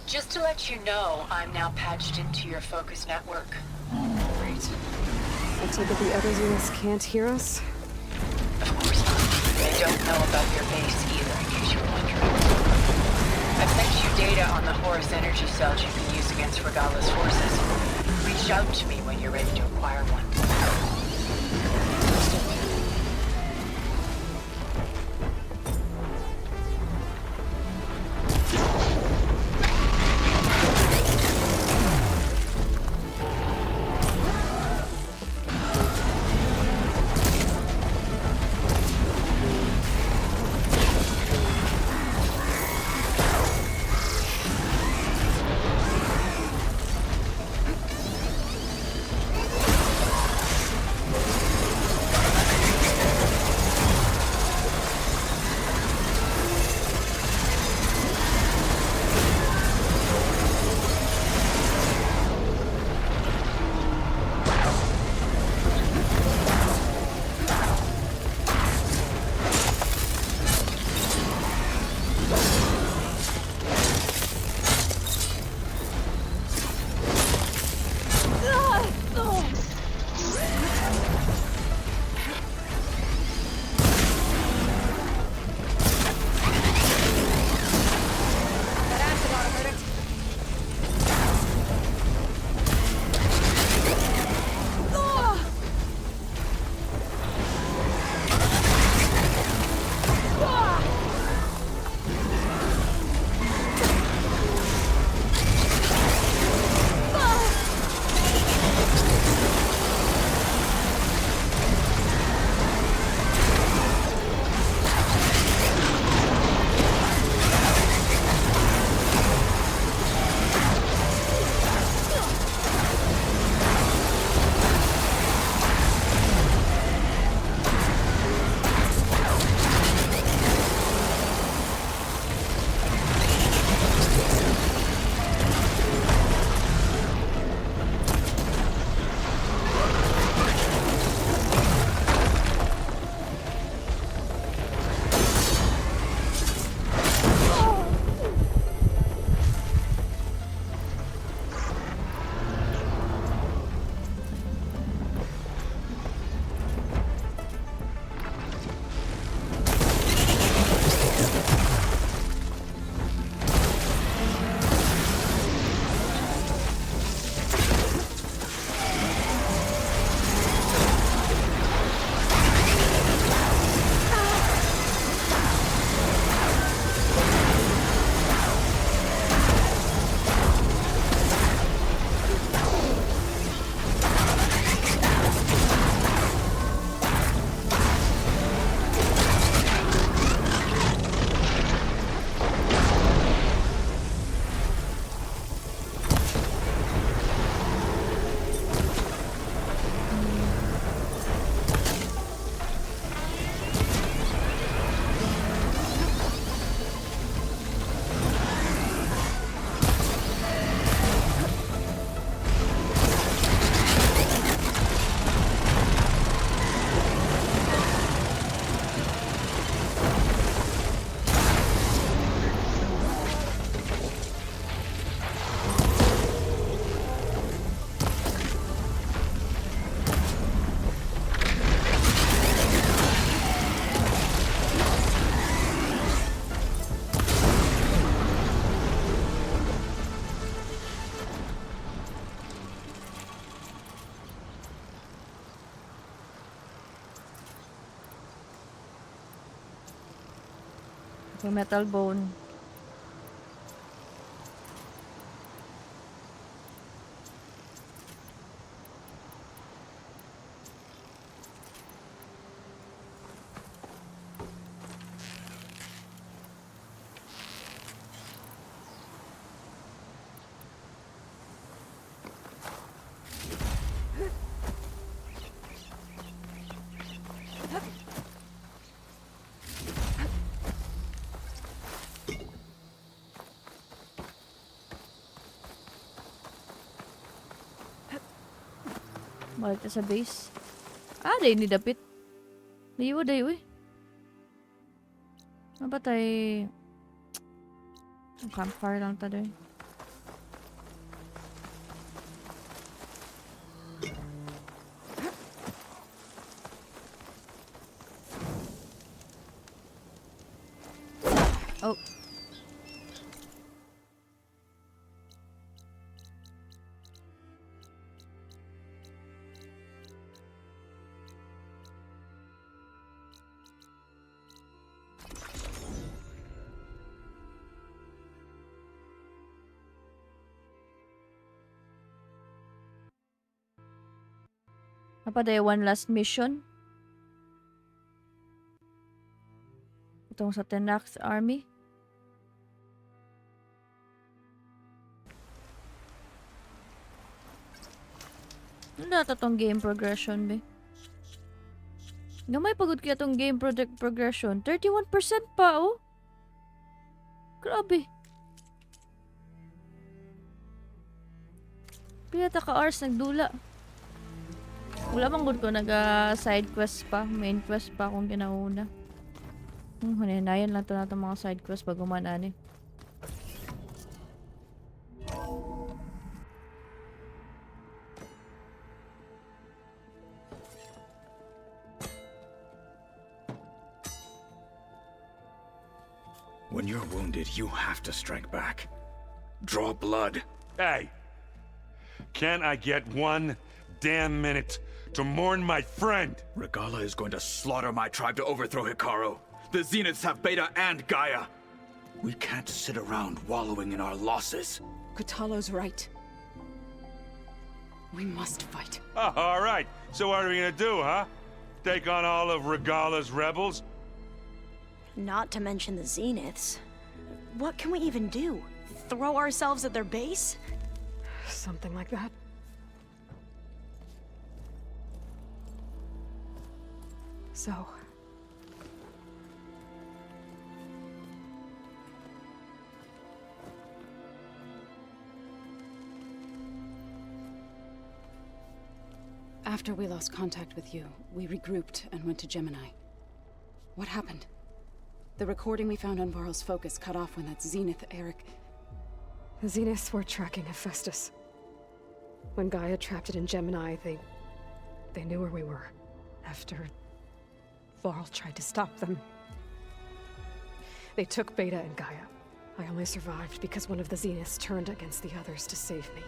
Just to let you know, I'm now patched into your focus network. Great. I take it the others in this can't hear us? Of course not. They don't know about your base either, in case you were wondering. I've sent you data on the Horus energy cells you can use against Regala's forces. Reach out to me when you're ready to acquire one. Yung metal bone. Balik ka sa base. Ah, day ni dapit. Dayo, dayo eh. Nabatay. Ang campfire lang tayo. Oh. Apa day one last mission? Itong sa Tenak's army. Ano na tong game progression, be? Gamay pagod kaya tong game progression. 31% pa, oh. Grabe. Pila ta ka hours nagdula. Wala bang good ko nag-side quest pa, main quest pa akong ginauna. Hinahinayan lang to na itong mga side quest bago man ani. When you're wounded, you have to strike back. Draw blood. Hey! Can't I get one damn minute to mourn my friend? Regala is going to slaughter my tribe to overthrow Hikaru. The Zeniths have Beta and Gaia. We can't sit around wallowing in our losses. Kotallo's right. We must fight. Oh, all right. So what are we gonna do, huh? Take on all of Regala's rebels? Not to mention the Zeniths. What can we even do? Throw ourselves at their base? Something like that. So... After we lost contact with you, we regrouped and went to Gemini. What happened? The recording we found on Varl's focus cut off when that Zenith Eric... The Zeniths were tracking Hephaestus. When Gaia trapped it in Gemini, they knew where we were. After Varl tried to stop them. They took Beta and Gaia. I only survived because one of the Zeniths turned against the others to save me.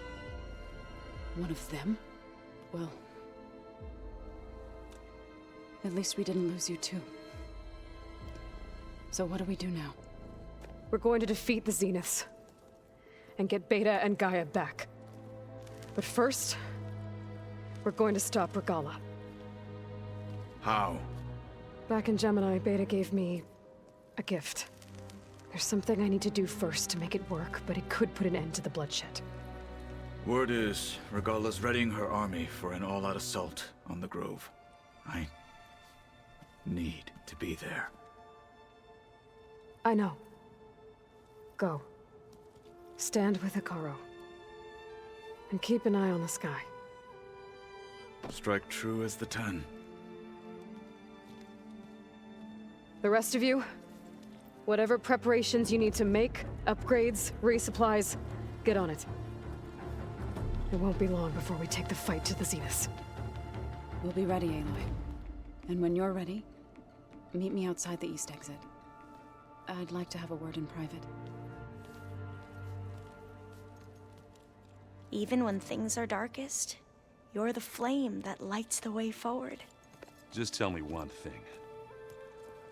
One of them? Well... At least we didn't lose you too. So what do we do now? We're going to defeat the Zeniths. And get Beta and Gaia back. But first... we're going to stop Regala. How? Back in Gemini, Beta gave me... a gift. There's something I need to do first to make it work, but it could put an end to the bloodshed. Word is, Regala's readying her army for an all-out assault on the Grove. I need to be there. I know. Go. Stand with Hikaru. And keep an eye on the sky. Strike true as the 10. The rest of you, whatever preparations you need to make, upgrades, resupplies, get on it. It won't be long before we take the fight to the Zeniths. We'll be ready, Aloy. And when you're ready, meet me outside the east exit. I'd like to have a word in private. Even when things are darkest, you're the flame that lights the way forward. Just tell me one thing.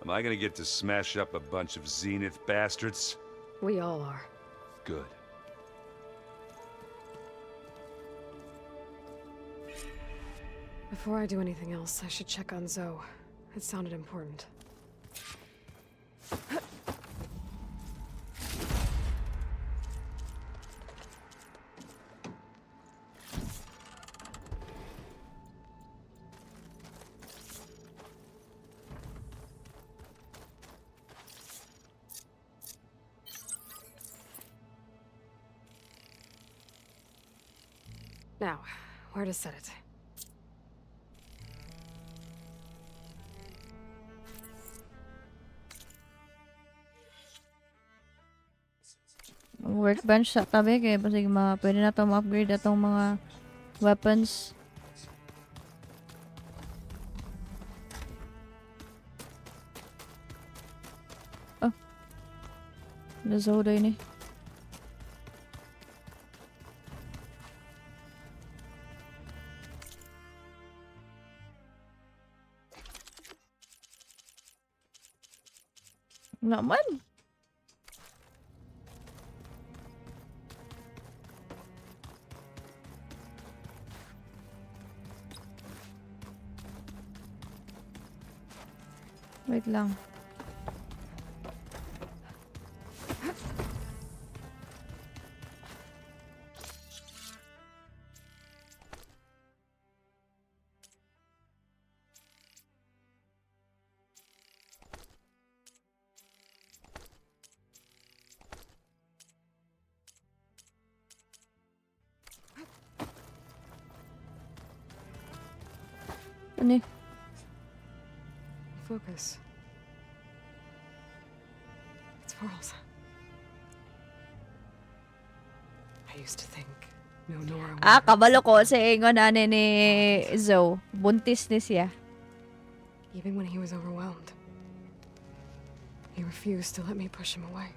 Am I gonna get to smash up a bunch of Zenith bastards? We all are. Good. Before I do anything else, I should check on Zoe. It sounded important. Now, where to set it? Workbench sa tabi kaya basig pwede na itong upgrade atong mga weapons. Oh. Nazoda ini. Naman. Wait lang. Ano eh? Focus. It's Varl's. I used to think no Nora would Kabalo ko sa ingon ani ni Zoe. Buntis ni siya. even when he was overwhelmed. He refused to let me push him away.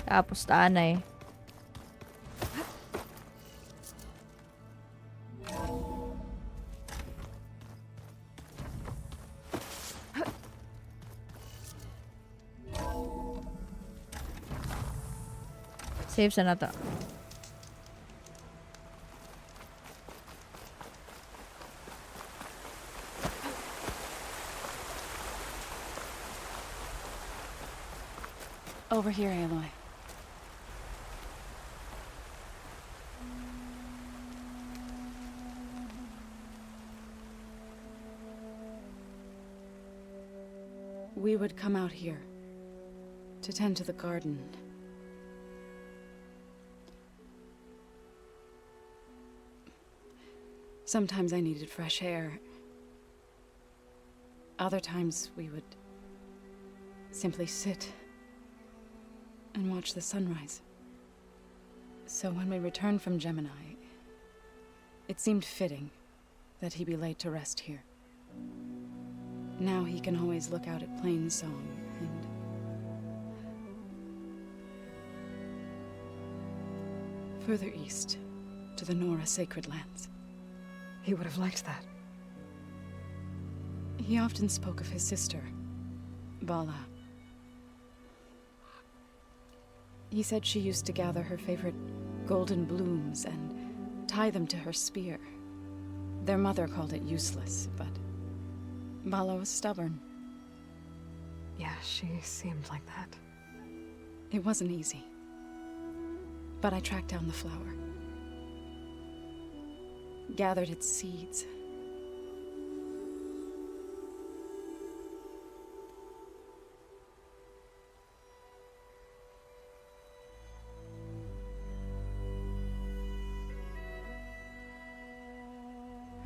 Tapos tanay. Save sa na to. Over here, Aloy. We would come out here to tend to the garden. Sometimes I needed fresh air. Other times we would simply sit and watch the sunrise. So when we returned from Gemini, it seemed fitting that he be laid to rest here. Now he can always look out at Plainsong and further east to the Nora sacred lands. He would have liked that. He often spoke of his sister, Bala. He said she used to gather her favorite golden blooms and tie them to her spear. Their mother called it useless, but Bala was stubborn. Yeah, she seemed like that. It wasn't easy. But I tracked down the flower. Gathered its seeds.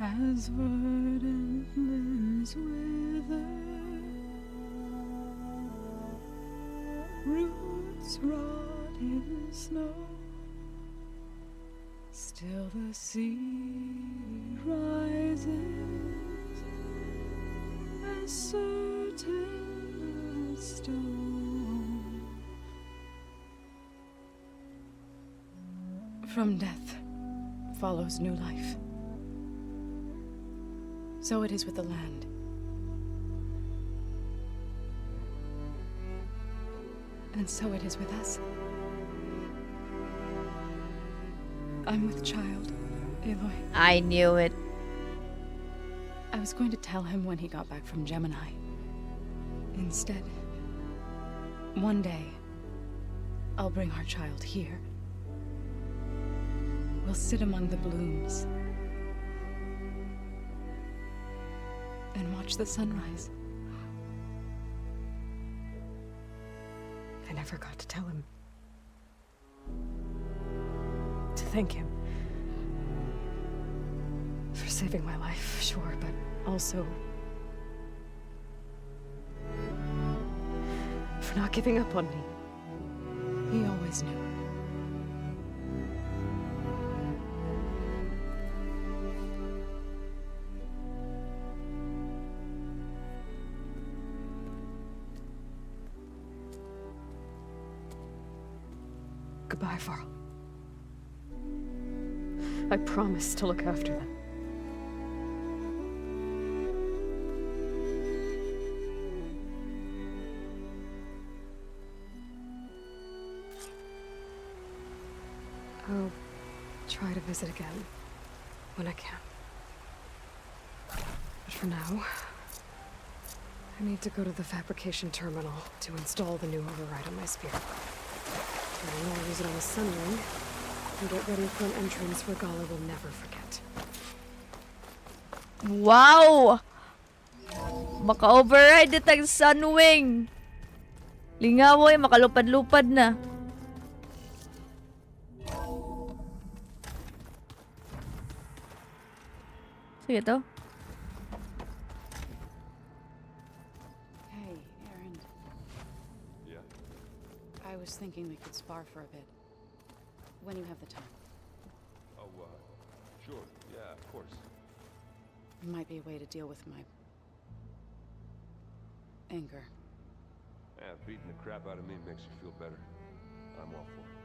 As verdant limbs wither, roots rot in snow, still the sea rises, as certain as stone. From death follows new life. So it is with the land. And so it is with us. I'm with child, Aloy. I knew it. I was going to tell him when he got back from Gemini. Instead, one day, I'll bring our child here. We'll sit among the blooms and watch the sunrise. I never got to tell him. To thank him. For saving my life, sure, but also for not giving up on me. He always knew. Goodbye, Varl. I promise to look after them. I'll try to visit again when I can. But for now, I need to go to the fabrication terminal to install the new override on my spear. And I'll use it on the sun ring and get ready for an entrance Regala will never forget. Wow! Maka-override itang Sunwing! Lingawoy, makalupad-lupad na. Sige to. Hey, Aaron. Yeah? I was thinking we could spar for a bit. When you have the time. Oh, sure. Yeah, of course. It might be a way to deal with my anger. Yeah, beating the crap out of me makes you feel better. I'm all for it.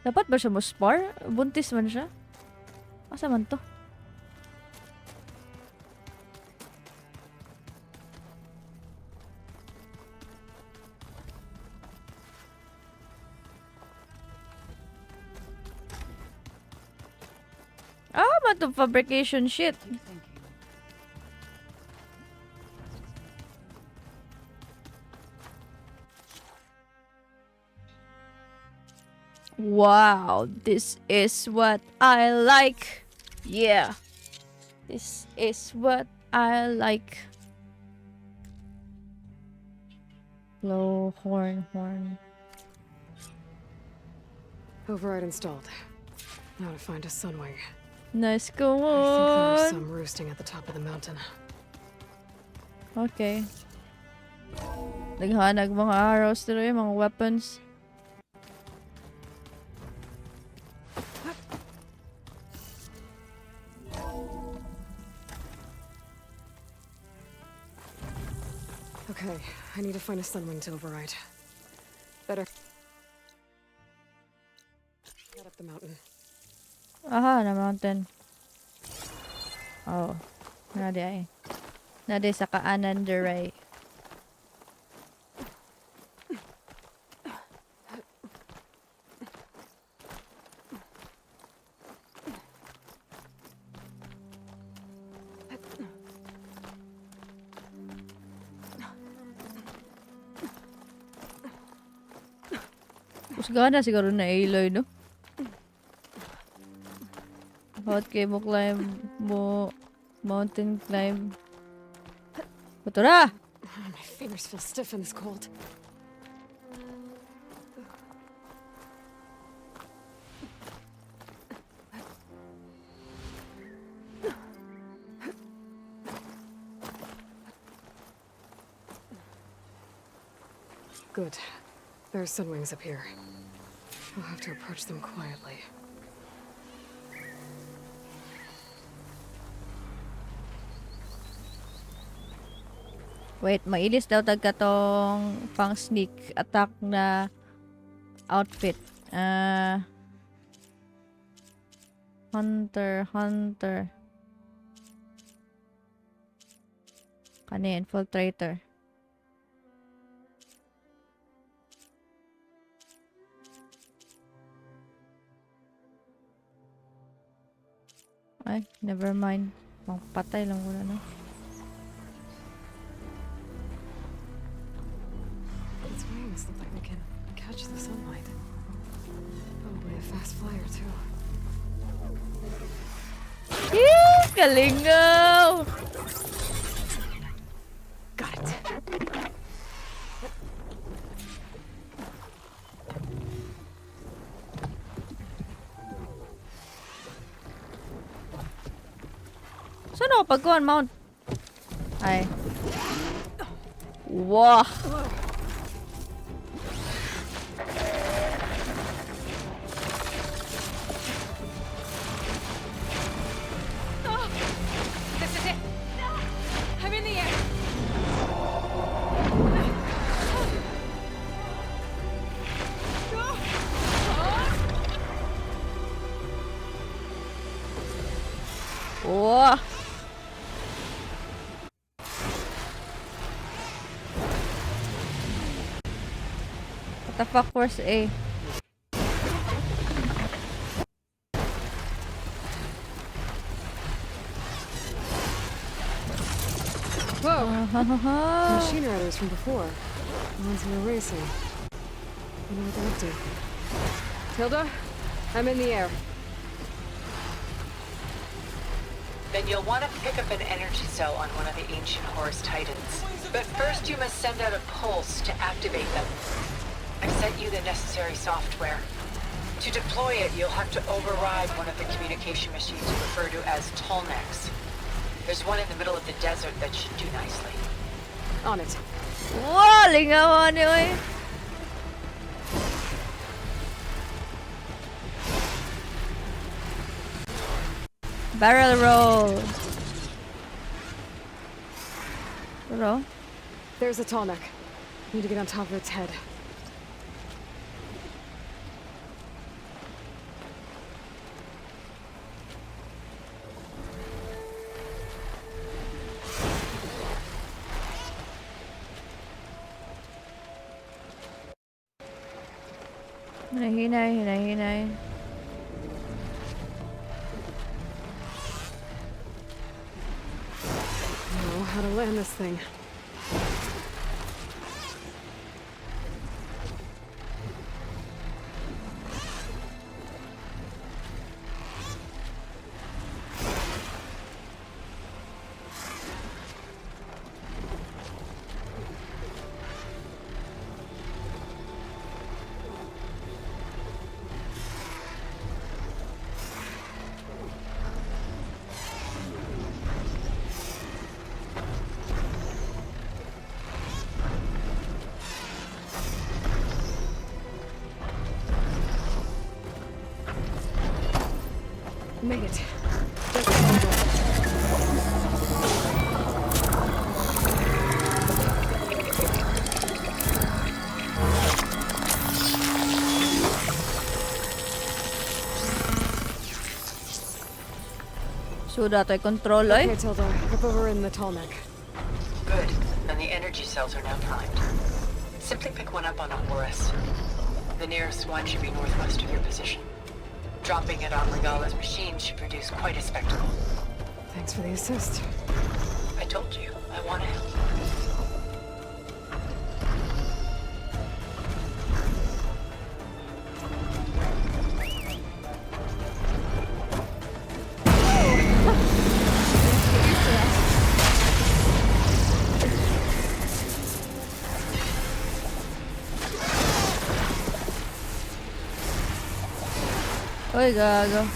Dapat ba siya mo spar? Buntis man siya? Asa man to? Ah, man to fabrication shit. Keep thinking. Wow, this is what I like. Yeah. This is what I like. Blow horn. Override installed. Now to find a sunwing. Nice go I think there are on. some roosting at the top of the mountain. Okay. Naghanag mga arrows dito mga weapons. Okay, I need to find a sunwing to override. Better head up the mountain. Aha, na mountain. Oh. Nade ay. Nade sa kaanan diray. Usgana siguro na Aloy, no? Hot cable climb mo mountain climb. Batura! My fingers feel stiff in this cold. Good. There are sunwings up here. I'll have to approach them quietly. Wait, mailis daw tagka tong pang sneak attack na outfit. Hunter. Kani infiltrator. Ay, never mind. Patay lang muna na. Its wings look like they can catch the sunlight. Probably a fast flyer, too. Galingaw! Got it. Saan ako pagkuhan, Mount? Ay. Wow! This is it. I'm in the air. What the fuck, where's A? Whoa! Machine riders from before. The ones who were racing. I know what they're up to. Tilda, I'm in the air. Then you'll want to pick up an energy cell on one of the ancient Horus Titans. But first you must send out a pulse to activate them. I've sent you the necessary software. To deploy it, you'll have to override one of the communication machines you refer to as Tolnecs. There's one in the middle of the desert that should do nicely. On it. Wow, lingaw niyo eh. Barrel roll. Hello? There's a Tallneck. Need to get on top of its head. Hinahinay. I know how to land this thing. Made it. Just So that I control ay. Okay, Tilda. Up over in the Tallneck. Good. And the energy cells are now primed. Simply pick one up on a Horus. The nearest one should be northwest of your position. Dropping it on Regala's machine should produce quite a spectacle. Thanks for the assist. I told you, I want to help. Oy, gago.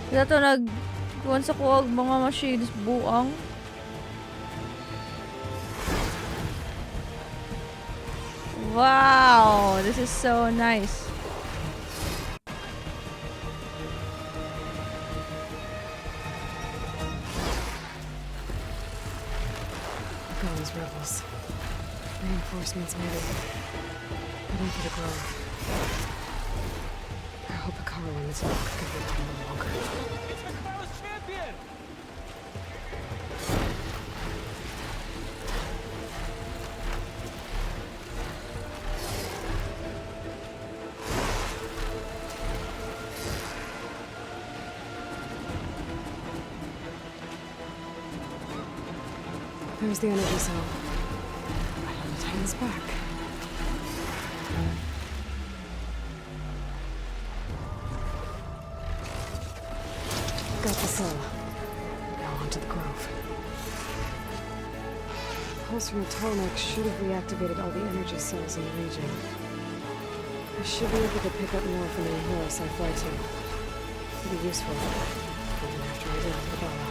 Kaya to kuwan sa kuwag mga machines buang. Wow, this is so nice. Those rebels. Reinforcements maybe. Heading for the grove. I hope Akaro and this book can be a little longer. It's Ricara's champion! There's the energy cell. Right on the Titan's back. Got the cell. Now onto the grove. Pulse from the Tallneck should have reactivated all the energy cells in the region. I should be able to pick up more from any Horus I fly to. It'll be useful. Even after I deal with the Bala.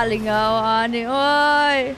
Lingaw ani oy.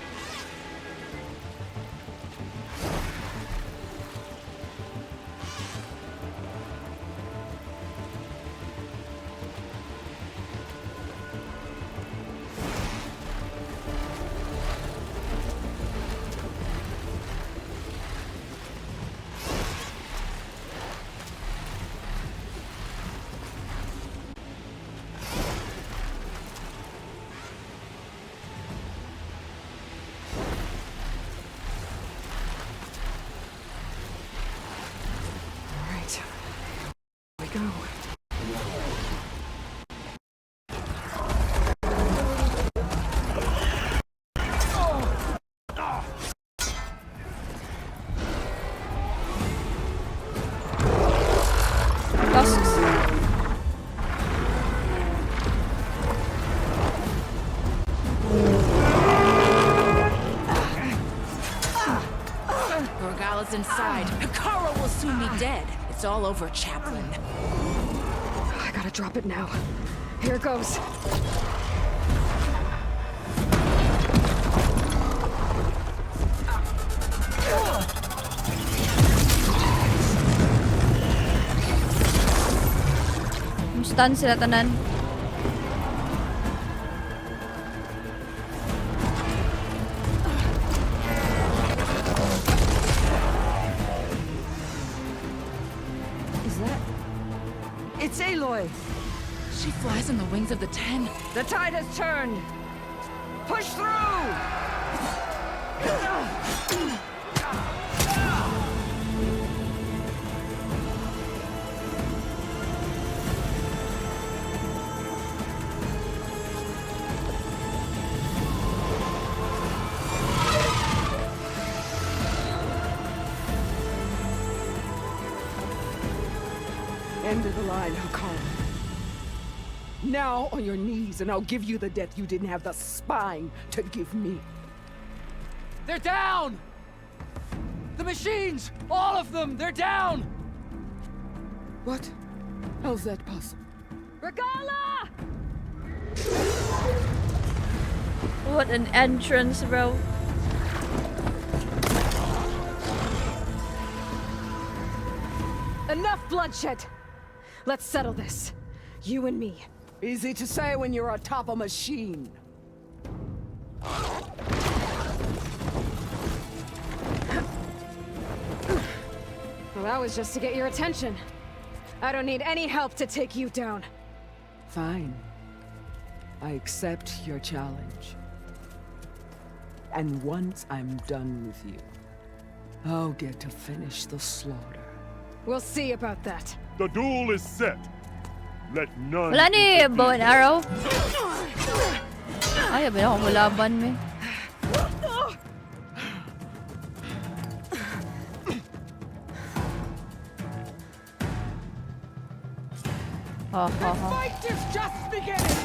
themselves inside. Hikaru will soon be dead. It's all over, Chaplain. I gotta drop it now. Here it goes. Stun sila tanan. It's Aloy! She flies on the wings of the 10. The tide has turned! Push through! End of the line, Hikaru. Now on your knees, and I'll give you the death you didn't have the spine to give me. They're down! The machines! All of them! They're down! What? How's that possible? Regala! What an entrance, bro. Enough bloodshed! Let's settle this. You and me. Easy to say when you're atop a machine. Well, that was just to get your attention. I don't need any help to take you down. Fine. I accept your challenge. And once I'm done with you, I'll get to finish the slaughter. We'll see about that. The duel is set. Let none. Wala ni bow and arrow. Ay, abi na akong malaban, me. Ha ha ha. Fight is just beginning!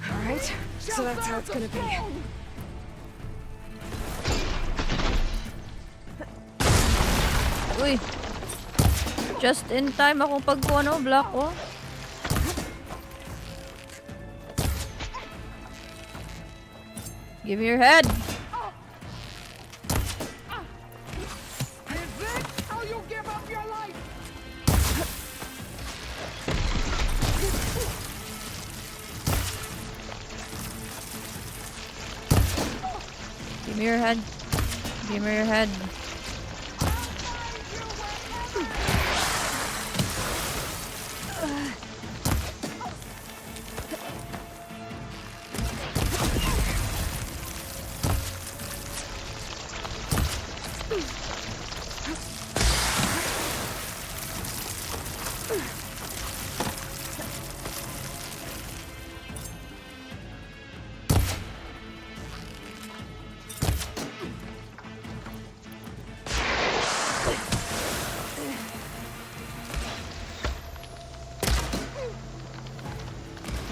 Alright, so that's how it's gonna be. Uy. Just in time akong pagkuha block ko. Give me your head. Give me your head. Give me your head.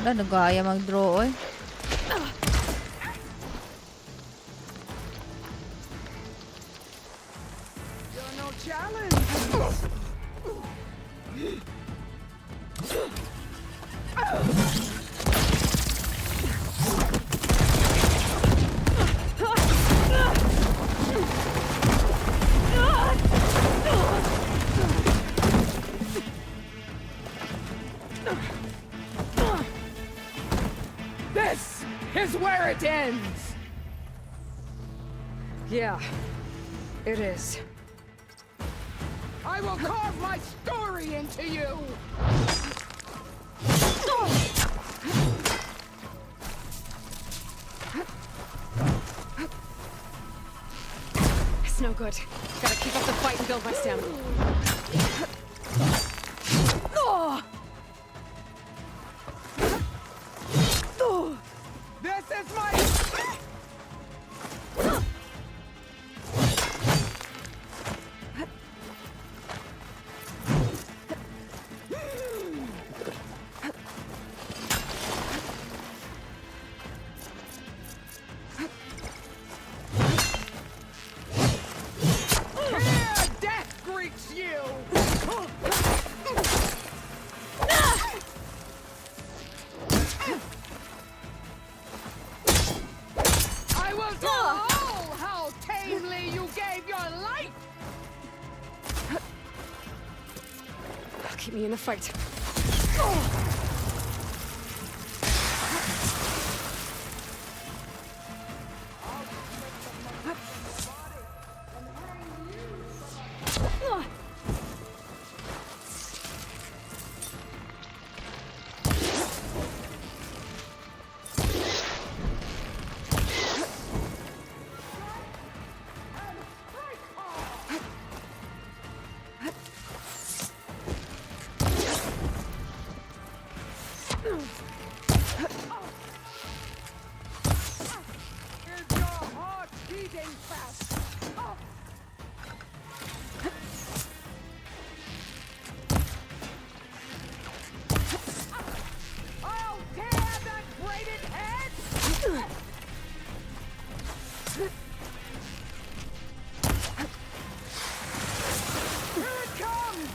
Wala, nag-aaya mag-draw, oy. You're no final challenge! This is where it ends! Yeah, it is. I will carve my story into you! It's no good. Gotta keep up the fight and build my stamina. This is my... Here, death greets you! I will tell all how tamely you gave your life! Keep me in the fight. Is your heart beating fast? I'll tear that braided head! Here it comes!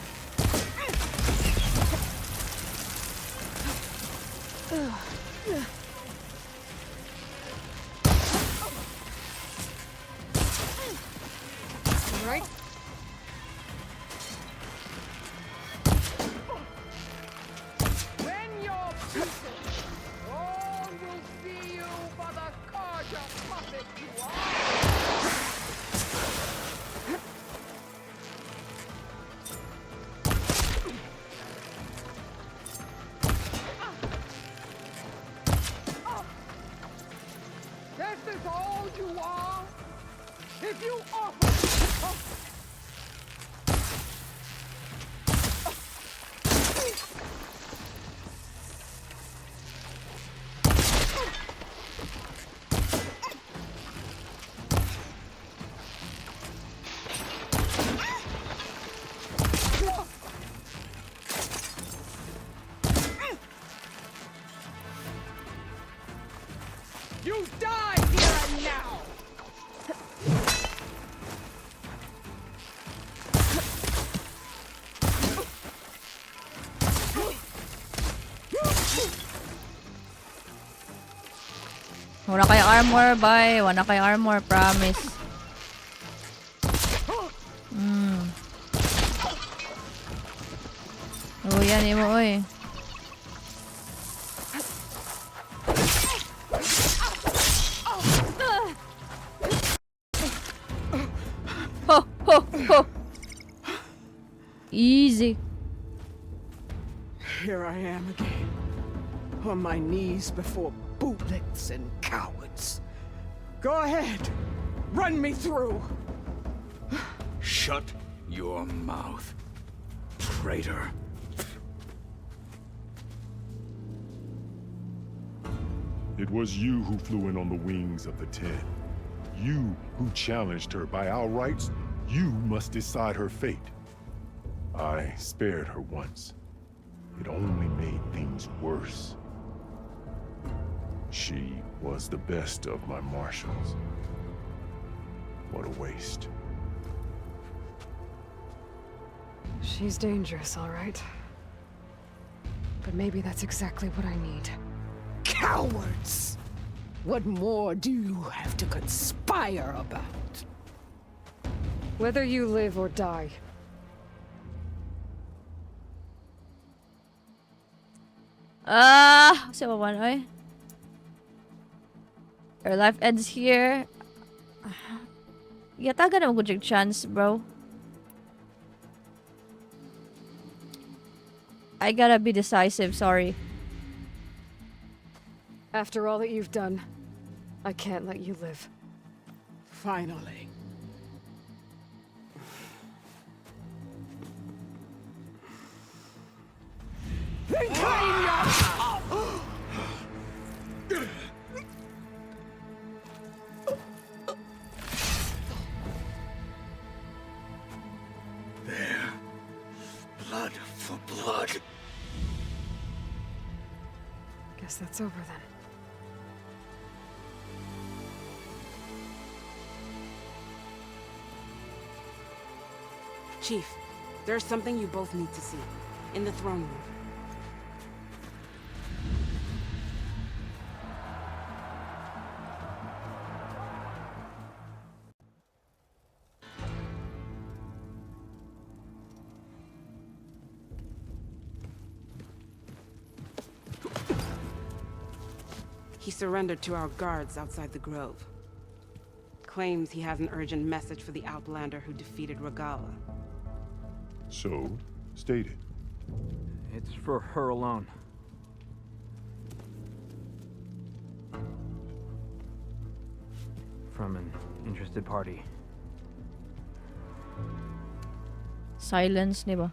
All right. When you're beaten, all will see you for the Karja puppet you are! This is all you are? If you offer... You die here and now! Wala kay armor, bye. Wala kay armor, promise. Oh, yan, imo, oy. Ho, ho, ho. Easy. Here I am again, on my knees before bootlets and cowards. Go ahead, run me through. Shut your mouth, traitor. It was you who flew in on the wings of the Ten. You who challenged her by our rights. You must decide her fate. I spared her once. It only made things worse. She was the best of my marshals. What a waste. She's dangerous, all right. But maybe that's exactly what I need. Cowards! What more do you have to conspire about? Whether you live or die. So one way. Your life ends here. Yata ka na good chance, bro. I gotta be decisive, sorry. After all that you've done, I can't let you live. Finally. Reclaim your... There. Blood for blood. Guess that's over then. Chief, there's something you both need to see. In the throne room. He surrendered to our guards outside the grove. Claims he has an urgent message for the Outlander who defeated Regala. So, state it. It's for her alone. From an interested party. Silence, di ba?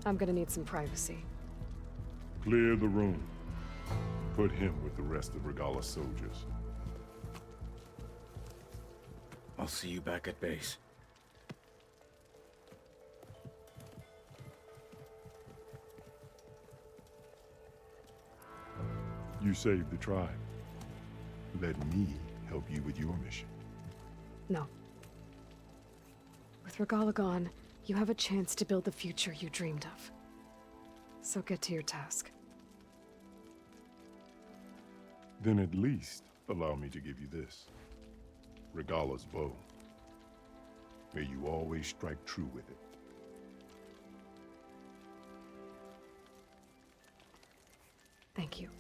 I'm gonna need some privacy. Clear the room. Put him with the rest of Regala's soldiers. I'll see you back at base. You saved the tribe. Let me help you with your mission. No. With Regala gone, you have a chance to build the future you dreamed of. So get to your task. Then at least allow me to give you this. Regala's bow. May you always strike true with it. Thank you.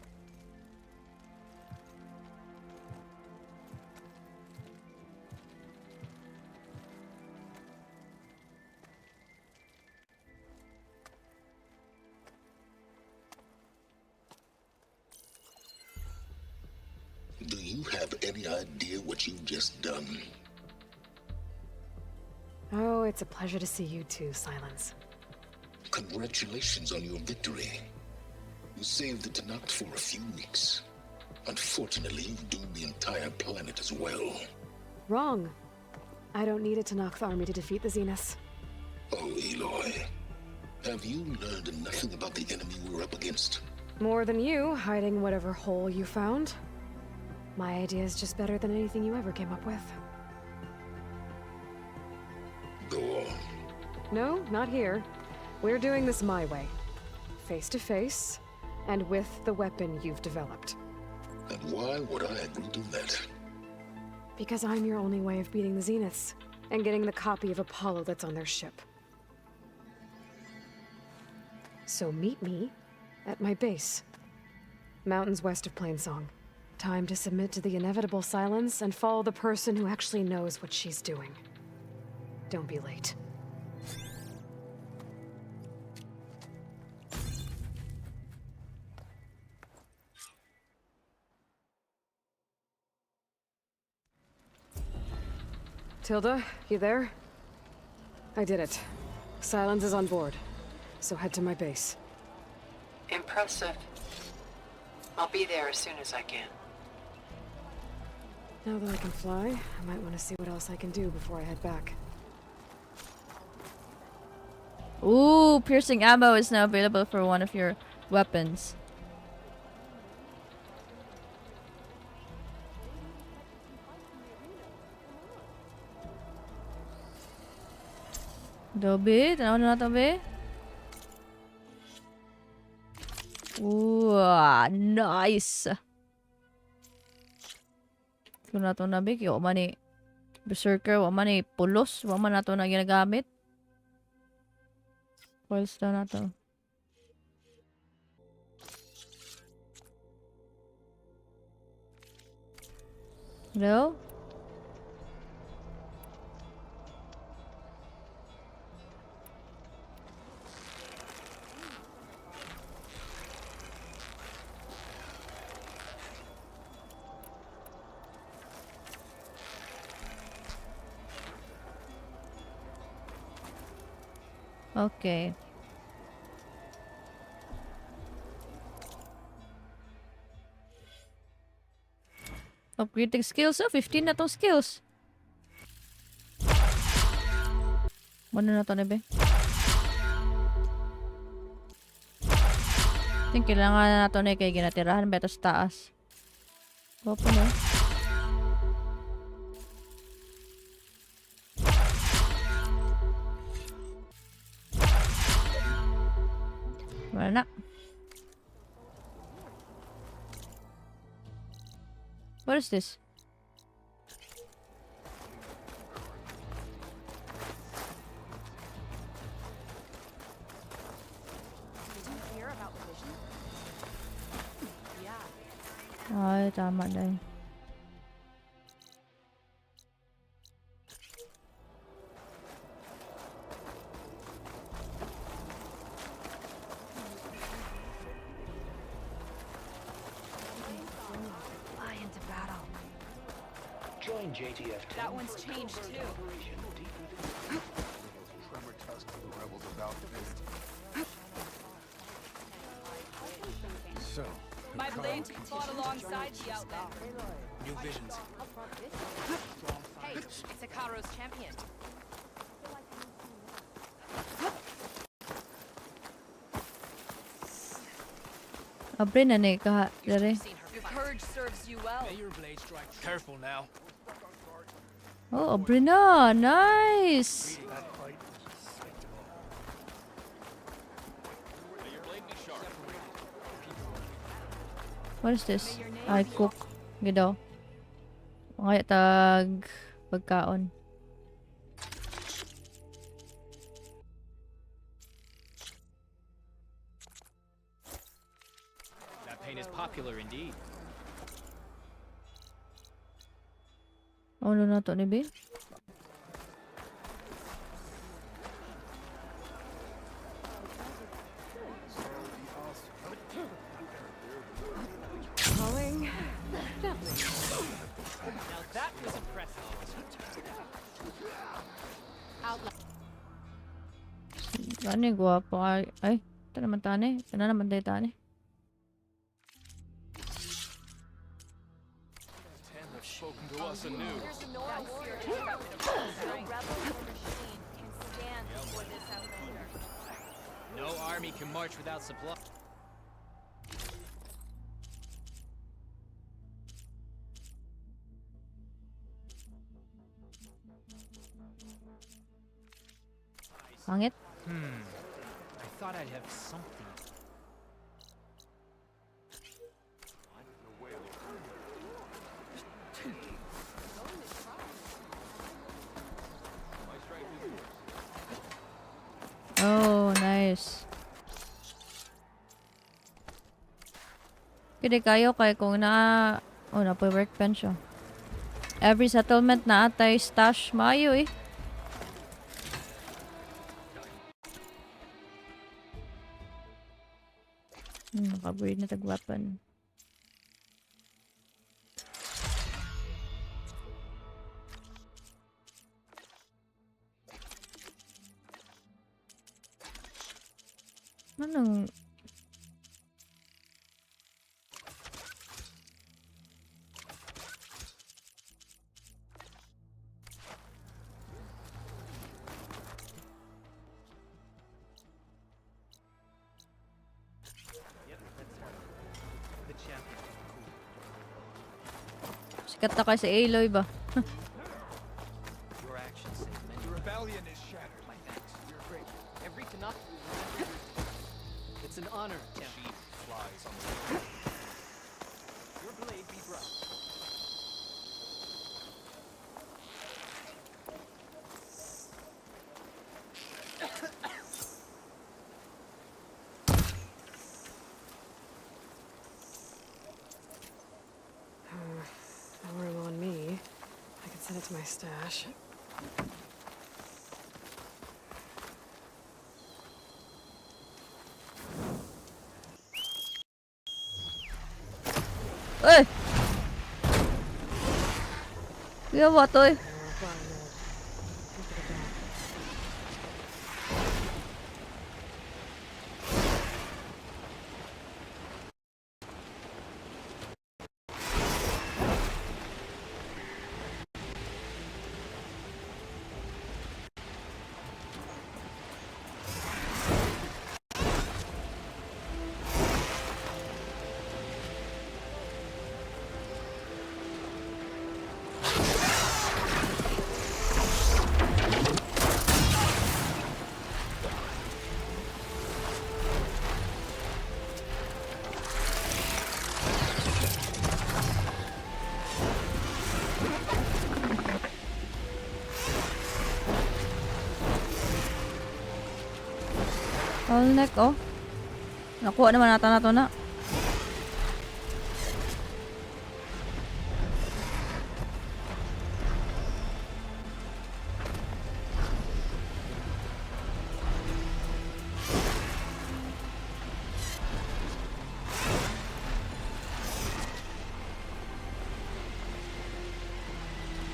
Do you have any idea what you've just done? Oh, it's a pleasure to see you too, Silence. Congratulations on your victory. You saved the Tenakth for a few weeks. Unfortunately, you've doomed the entire planet as well. Wrong. I don't need a Tenakth army to defeat the Zeniths. Oh, Aloy. Have you learned nothing about the enemy we're up against? More than you, hiding whatever hole you found. My idea is just better than anything you ever came up with. Go on. No, not here. We're doing this my way. Face to face, and with the weapon you've developed. And why would I agree to that? Because I'm your only way of beating the Zeniths, and getting the copy of Apollo that's on their ship. So meet me at my base. Mountains west of Plainsong. Time to submit to the inevitable silence and follow the person who actually knows what she's doing. Don't be late. Tilda, you there? I did it. Silence is on board, so head to my base. Impressive. I'll be there as soon as I can. Now that I can fly, I might want to see what else I can do before I head back. Ooh, piercing ammo is now available for one of your weapons. Dobe, tanaw na nato be. Wow, nice. Kung nato na be, kaya man ni berserker, wa man ni pulos, wa man nato na ginagamit. Coils daw nato. Hello? Okay. Upgrading skills. Oh, 15 na tong skills. Ano na to, nebe? Think kailangan na nato na kay ginatirahan beto sa taas. Open na. Wala na. What is this? Did you hear about the vision? Yeah. Ay, tama na. Join JTF. That one's changed too. So, My blade fought alongside the Outlander. new visions. Hey, it's Akaro's champion. Abre na ni ka dere. Your courage serves you well. May your blade strike. Careful now. Oh, abre na. Nice. What is this? I cook. Gidaw. Mga tag pagkaon. That paint is popular indeed. Ano na to ni be? Falling. Now that was impressive. Gani guwapo ay. Ay, ito naman tani. Ito na naman tayo tani. Ten have spoken to us anew. No army can march without supply. Pangit. I thought I'd have something. Oh, nice. Kaya kayo kay kung na po workbench oh. Every settlement na atay stash maayo eh. Naka-breed na tag-weapon. Anong... Sikat na kayo sa Aloy ba? Your actions saved many. The rebellion is shattered. My thanks. It's an honor to be flies on the wall. Your blade be bright. No room on me. I can send it to my stash. Ê! Ghê vợ tôi. Neck, oh. Nakuha naman natin na to na.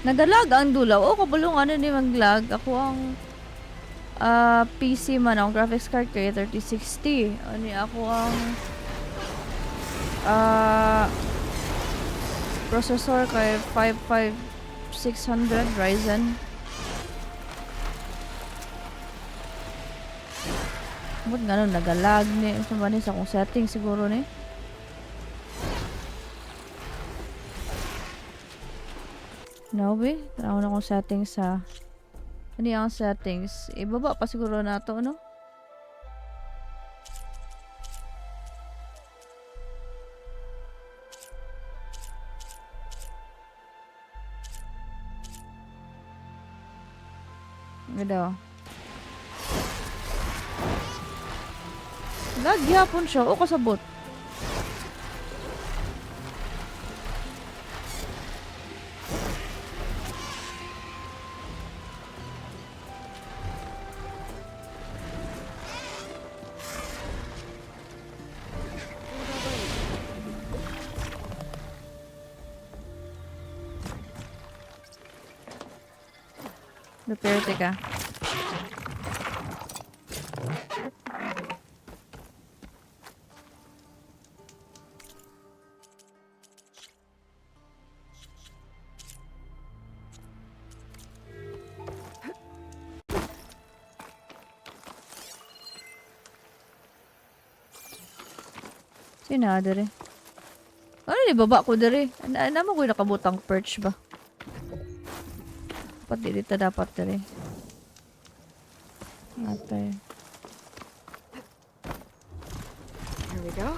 Nagalag ang dulaw. Oh, kabulong ano ni maglag. Ako ang PC man ang graphics card kay 3060. Ani ako ang processor kay 55600 Ryzen. Ba't gano'n nagalag ni? Sa ba ni sa akong setting siguro ni? Nawi, tanaw na akong settings sa ano yung settings? Ibaba pa siguro na ito, no? Ano daw? Nagyapon siya. O kasabot. Repair, teka. Sina, dere. Ano, ibaba ko dere. Ano ko yung nakabutang perch ba? Dapat dito dapat dere. Atay. Here we go.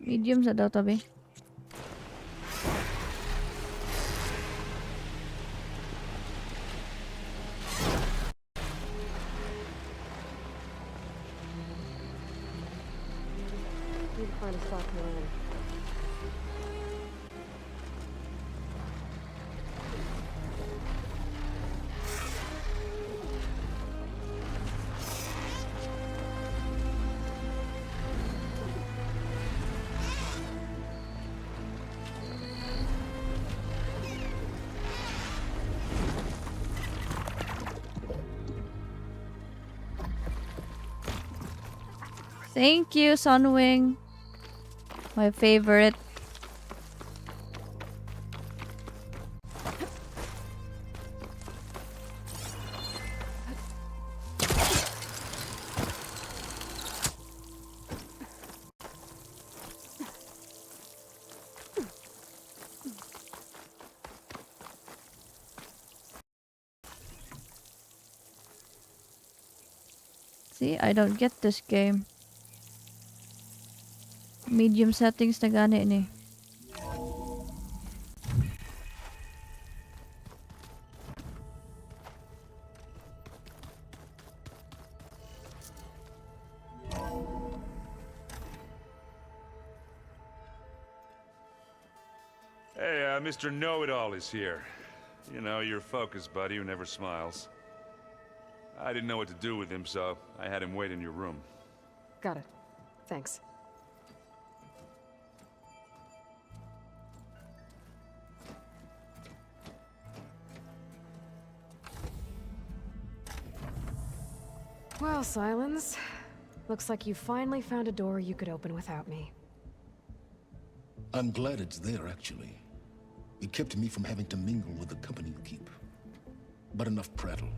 Medium sa daw tabi. Need to find a spot to land. Thank you, Sunwing. My favorite. See, I don't get this game. Medium settings na gani ni. Hey, Mr. Know-It-All is here. You know, your focus buddy who never smiles. I didn't know what to do with him, so I had him wait in your room. Got it. Thanks. Well, Silence. Looks like you finally found a door you could open without me. I'm glad it's there, actually. It kept me from having to mingle with the company you keep. But enough prattle.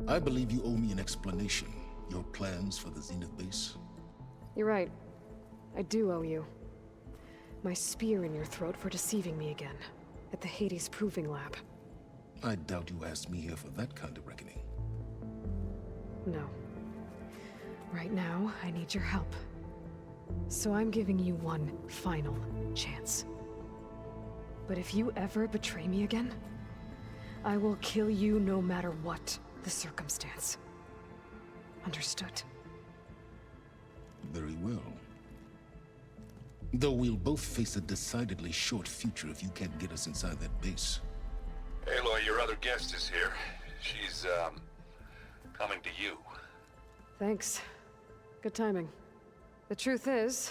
I believe you owe me an explanation. Your plans for the Zenith base? You're right. I do owe you. My spear in your throat for deceiving me again. At the Hades Proving Lab. I doubt you asked me here for that kind of reckoning. No. Right now, I need your help. So I'm giving you one final chance. But if you ever betray me again, I will kill you no matter what the circumstance. Understood? Very well. Though we'll both face a decidedly short future if you can't get us inside that base. Aloy, your other guest is here. She's, coming to you. Thanks. Good timing. The truth is,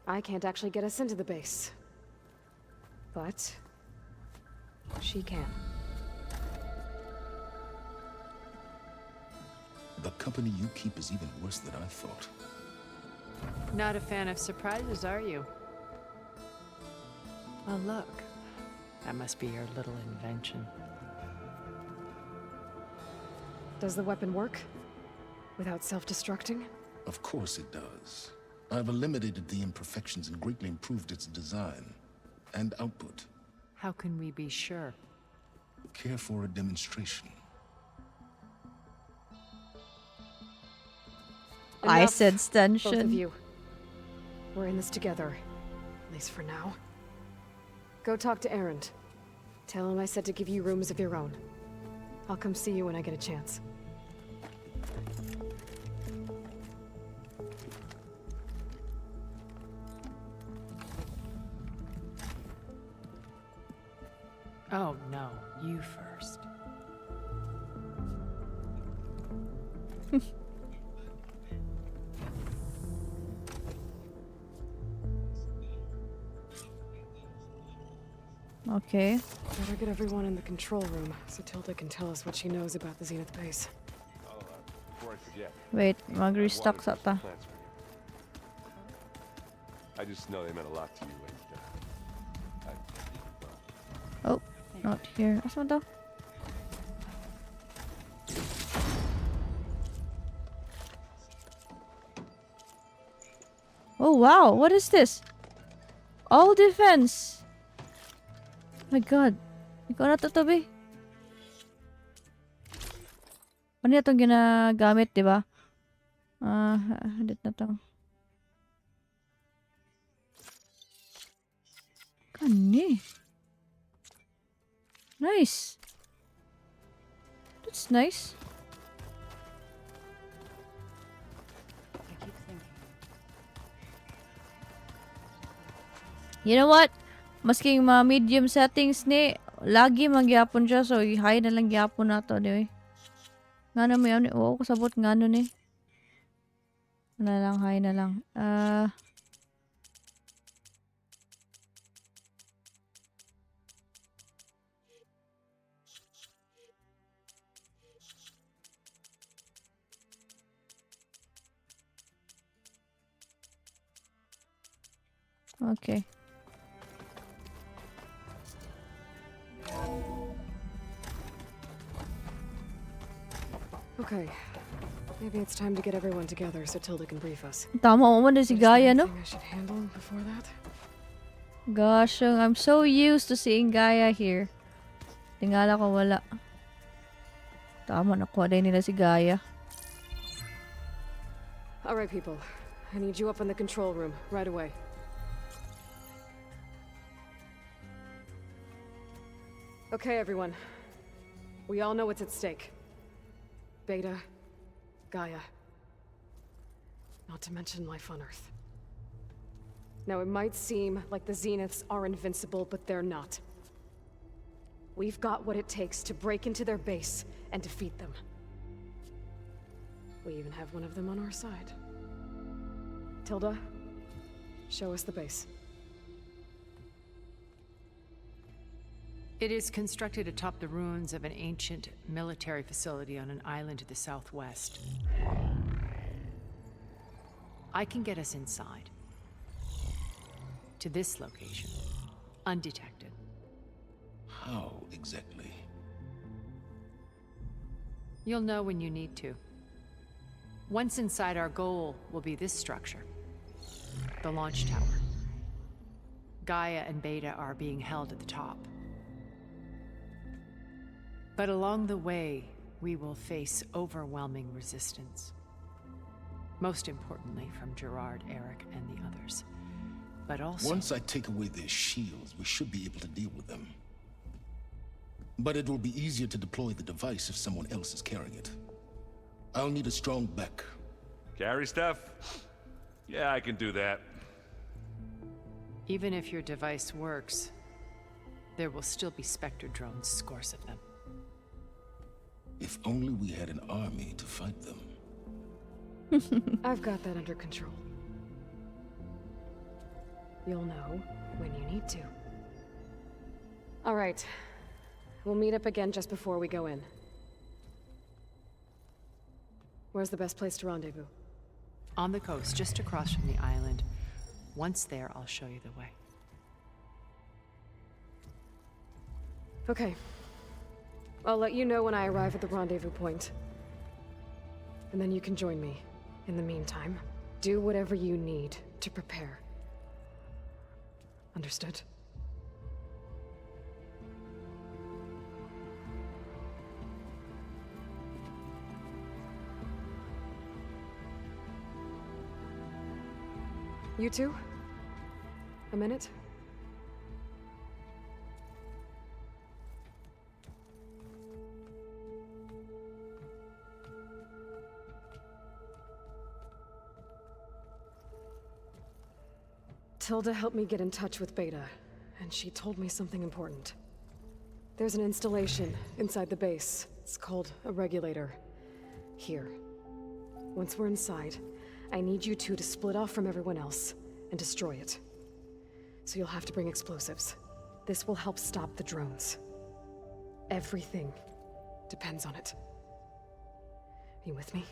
I can't actually get us into the base. But she can. The company you keep is even worse than I thought. Not a fan of surprises, are you? Well, look. That must be your little invention. Does the weapon work? Without self-destructing? Of course it does. I've eliminated the imperfections and greatly improved its design and output. How can we be sure? Care for a demonstration? I said Both of stanchion. you. We're in this together. At least for now. Go talk to Erend. Tell him I said to give you rooms of your own. I'll come see you when I get a chance. Oh, no. You first. Okay. Better get everyone in the control room so Tilda can tell us what she knows about the Zenith base. Before I forget. Wait, mag-restock sa ta. I just know they meant a lot to you, and Oh, not here. Asan daw? Oh wow, what is this? All defense. My god. Ikaw na to, Toby. Ano na itong ginagamit, diba? Edit na to. Kani. Nice. That's nice. You know what? Maski yung mga medium settings ni, lagi magyapon siya. So, i-high na lang gyapon na to. Anyway. Nga na mo yan. Oo, kasabot nga nun eh. Na lang, high na lang. Okay. Okay. Maybe it's time to get everyone together so Tilda can brief us. Tama mo na si Is there Gaia, no? anything I should handle before that? Gosh, I'm so used to seeing Gaia here. Tingala ko wala. Tama, nakuha din nila si Gaia. Alright, people. I need you up in the control room, right away. Okay, everyone. We all know what's at stake. Beta, Gaia. Not to mention life on Earth. Now, it might seem like the Zeniths are invincible, but they're not. We've got what it takes to break into their base and defeat them. We even have one of them on our side. Tilda, show us the base. It is constructed atop the ruins of an ancient military facility on an island to the southwest. I can get us inside. To this location. Undetected. How exactly? You'll know when you need to. Once inside, our goal will be this structure. The launch tower. Gaia and Beta are being held at the top. But along the way, we will face overwhelming resistance. Most importantly, from Gerard, Eric, and the others. But also... Once I take away their shields, we should be able to deal with them. But it will be easier to deploy the device if someone else is carrying it. I'll need a strong back. Carry stuff? Yeah, I can do that. Even if your device works, there will still be Spectre drones, scores of them. If only we had an army to fight them. I've got that under control. You'll know when you need to. All right. We'll meet up again just before we go in. Where's the best place to rendezvous? On the coast, just across from the island. Once there, I'll show you the way. Okay. I'll let you know when I arrive at the rendezvous point. And then you can join me. In the meantime, do whatever you need to prepare. Understood? You two? A minute? Tilda helped me get in touch with Beta, and she told me something important. There's an installation inside the base. It's called a regulator. Here. Once we're inside, I need you two to split off from everyone else and destroy it. So you'll have to bring explosives. This will help stop the drones. Everything depends on it. Are you with me?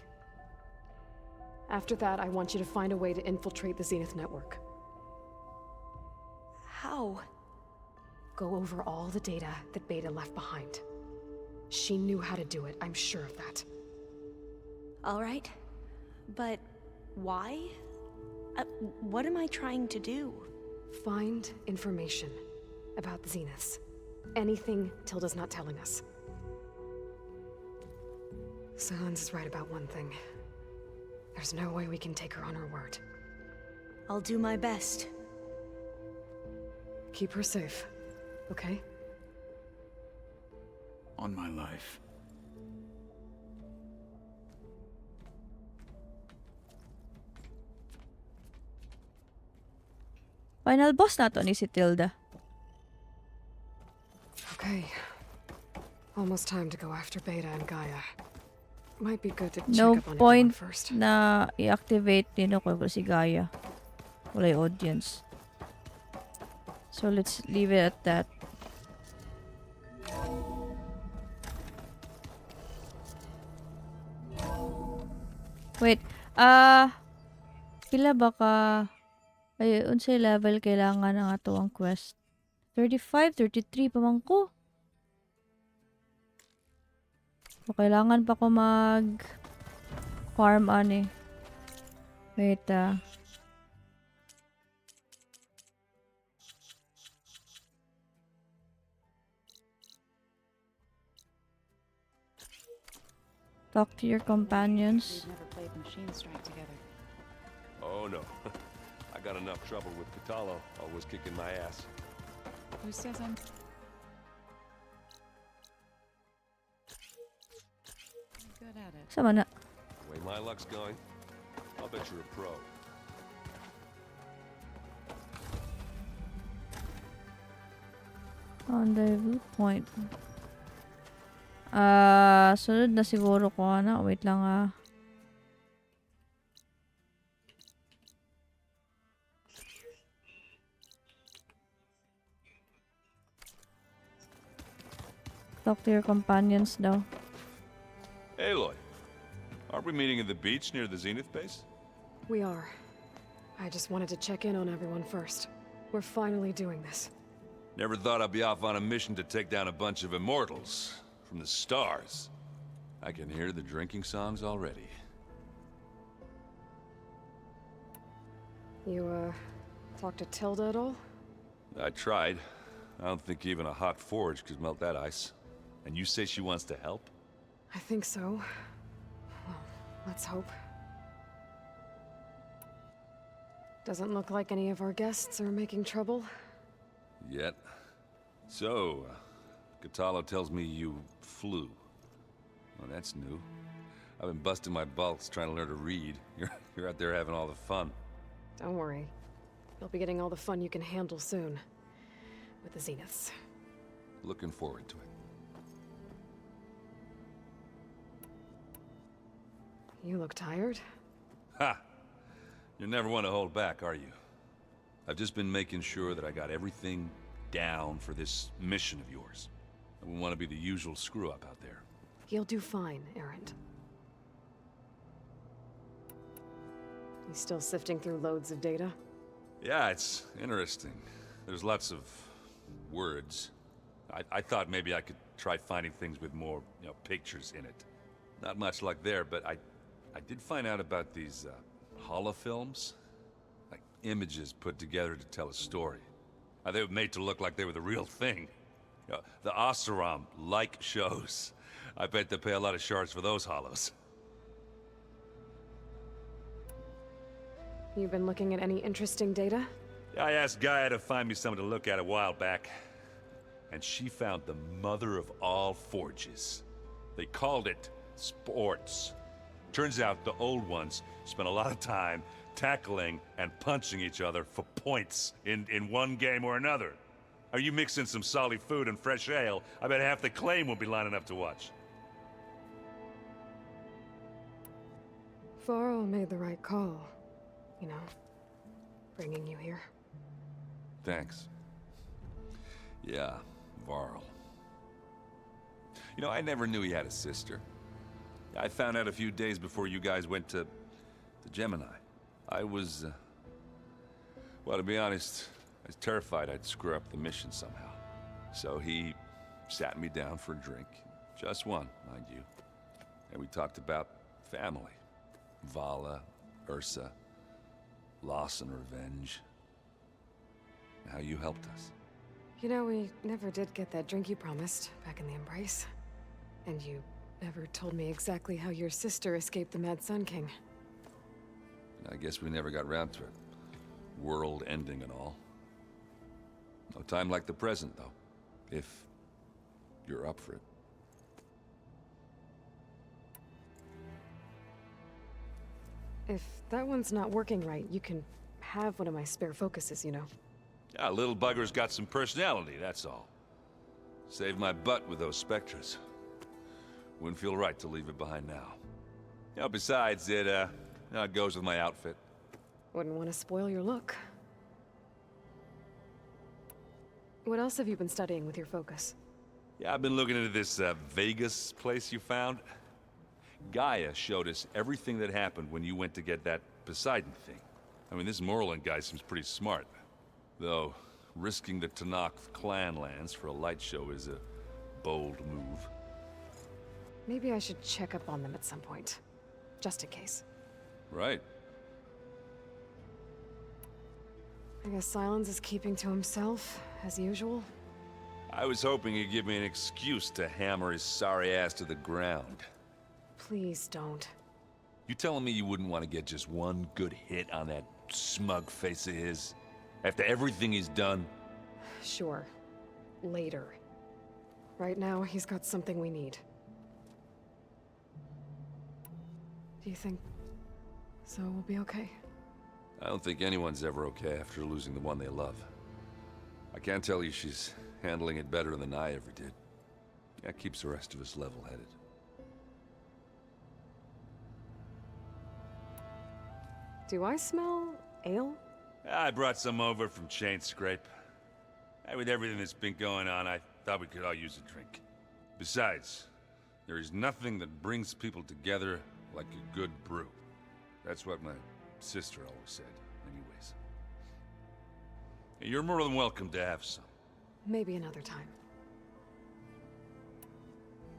After that, I want you to find a way to infiltrate the Zenith network. How? Go over all the data that Beta left behind. She knew how to do it, I'm sure of that. All right. But why? What am I trying to do? Find information about the Zeniths. Anything Tilda's not telling us. Sans is right about one thing. There's no way we can take her on her word. I'll do my best. Keep her safe, okay? On my life. Final boss na to ni si Tilda. Okay. Almost time to go after Beta and Gaia. Might be good to check No up on everyone point first. na i-activate din ako si Gaia. Wala yung audience. So let's leave it at that. Wait, pila ba ka Ay, unsay level kailangan ang ato ang quest? 35, 33 pa man ko. So, kailangan pa ko mag farm ani. Wait, talk to your companions. We've never played Machine Strike together. Oh no. I got enough trouble with Catalo, always kicking my ass. Who says I'm good at it? Sama na. The way my luck's going, I'll bet you're a pro. On the root point. Sunod na siguro ko na. Wait lang Talk to your companions daw. Aloy, aren't we meeting at the beach near the Zenith base? We are. I just wanted to check in on everyone first. We're finally doing this. Never thought I'd be off on a mission to take down a bunch of immortals from the stars. I can hear the drinking songs already. You, talked to Tilda at all? I tried. I don't think even a hot forge could melt that ice. And you say she wants to help? I think so. Well, let's hope. Doesn't look like any of our guests are making trouble. Yet. So, Catalo tells me you flew. Well, that's new. I've been busting my balls trying to learn to read. You're out there having all the fun. Don't worry. You'll be getting all the fun you can handle soon. With the Zeniths. Looking forward to it. You look tired. Ha! You're never one to hold back, are you? I've just been making sure that I got everything down for this mission of yours. I wouldn't want to be the usual screw-up out there. You'll do fine, Errant. You still sifting through loads of data? Yeah, it's interesting. There's lots of words. I thought maybe I could try finding things with more, pictures in it. Not much luck there, but I did find out about these holofilms. Like images put together to tell a story. They were made to look like they were the real thing. The Oseram-like shows. I bet they pay a lot of shards for those hollows. You've been looking at any interesting data? I asked Gaia to find me something to look at a while back. And she found the mother of all forges. They called it sports. Turns out the old ones spent a lot of time tackling and punching each other for points in one game or another. Are you mixing some solid food and fresh ale? I bet half the claim will be lining up to watch. Varl made the right call. Bringing you here. Thanks. Yeah, Varl. I never knew he had a sister. I found out a few days before you guys went to Gemini. I was, well, to be honest, I was terrified I'd screw up the mission somehow. So he sat me down for a drink. Just one, mind you. And we talked about family. Vala, Ursa, loss and revenge. How you helped us. We never did get that drink you promised back in the Embrace. And you never told me exactly how your sister escaped the Mad Sun King. I guess we never got round to it. World ending and all. No time like the present, though. If you're up for it. If that one's not working right, you can have one of my spare focuses, Yeah, little bugger's got some personality, that's all. Saved my butt with those Spectres. Wouldn't feel right to leave it behind now. Besides, it goes with my outfit. Wouldn't want to spoil your look. What else have you been studying with your focus? Yeah, I've been looking into this Vegas place you found. Gaia showed us everything that happened when you went to get that Poseidon thing. I mean, this Morland guy seems pretty smart. Though, risking the Tanakh clan lands for a light show is a bold move. Maybe I should check up on them at some point. Just in case. Right. I guess Silence is keeping to himself, as usual. I was hoping he'd give me an excuse to hammer his sorry ass to the ground. Please don't. You telling me you wouldn't want to get just one good hit on that smug face of his? After everything he's done? Sure. Later. Right now, he's got something we need. Do you think Zoe will be okay? I don't think anyone's ever okay after losing the one they love. I can't tell you she's handling it better than I ever did. That keeps the rest of us level-headed. Do I smell ale? I brought some over from Chain Scrape. With everything that's been going on, I thought we could all use a drink. Besides, there is nothing that brings people together like a good brew. That's what my sister always said, anyways. You're more than welcome to have some. Maybe another time.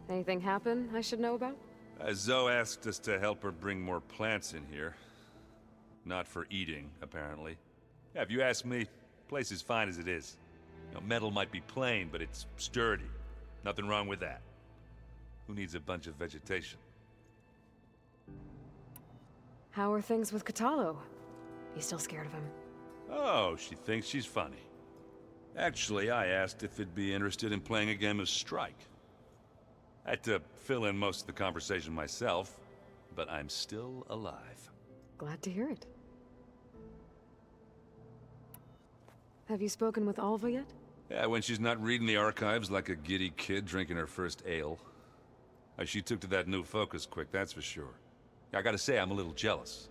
Anything happen I should know about? Zoe asked us to help her bring more plants in here. Not for eating, apparently. Yeah, if you ask me, the place is fine as it is. You know, metal might be plain, but it's sturdy. Nothing wrong with that. Who needs a bunch of vegetation? How are things with Katalo? You still scared of him? Oh, she thinks she's funny. Actually, I asked if it'd be interested in playing a game of Strike. I had to fill in most of the conversation myself, but I'm still alive. Glad to hear it. Have you spoken with Alva yet? Yeah, when she's not reading the archives like a giddy kid drinking her first ale. She took to that new focus quick, that's for sure. I gotta say, I'm a little jealous.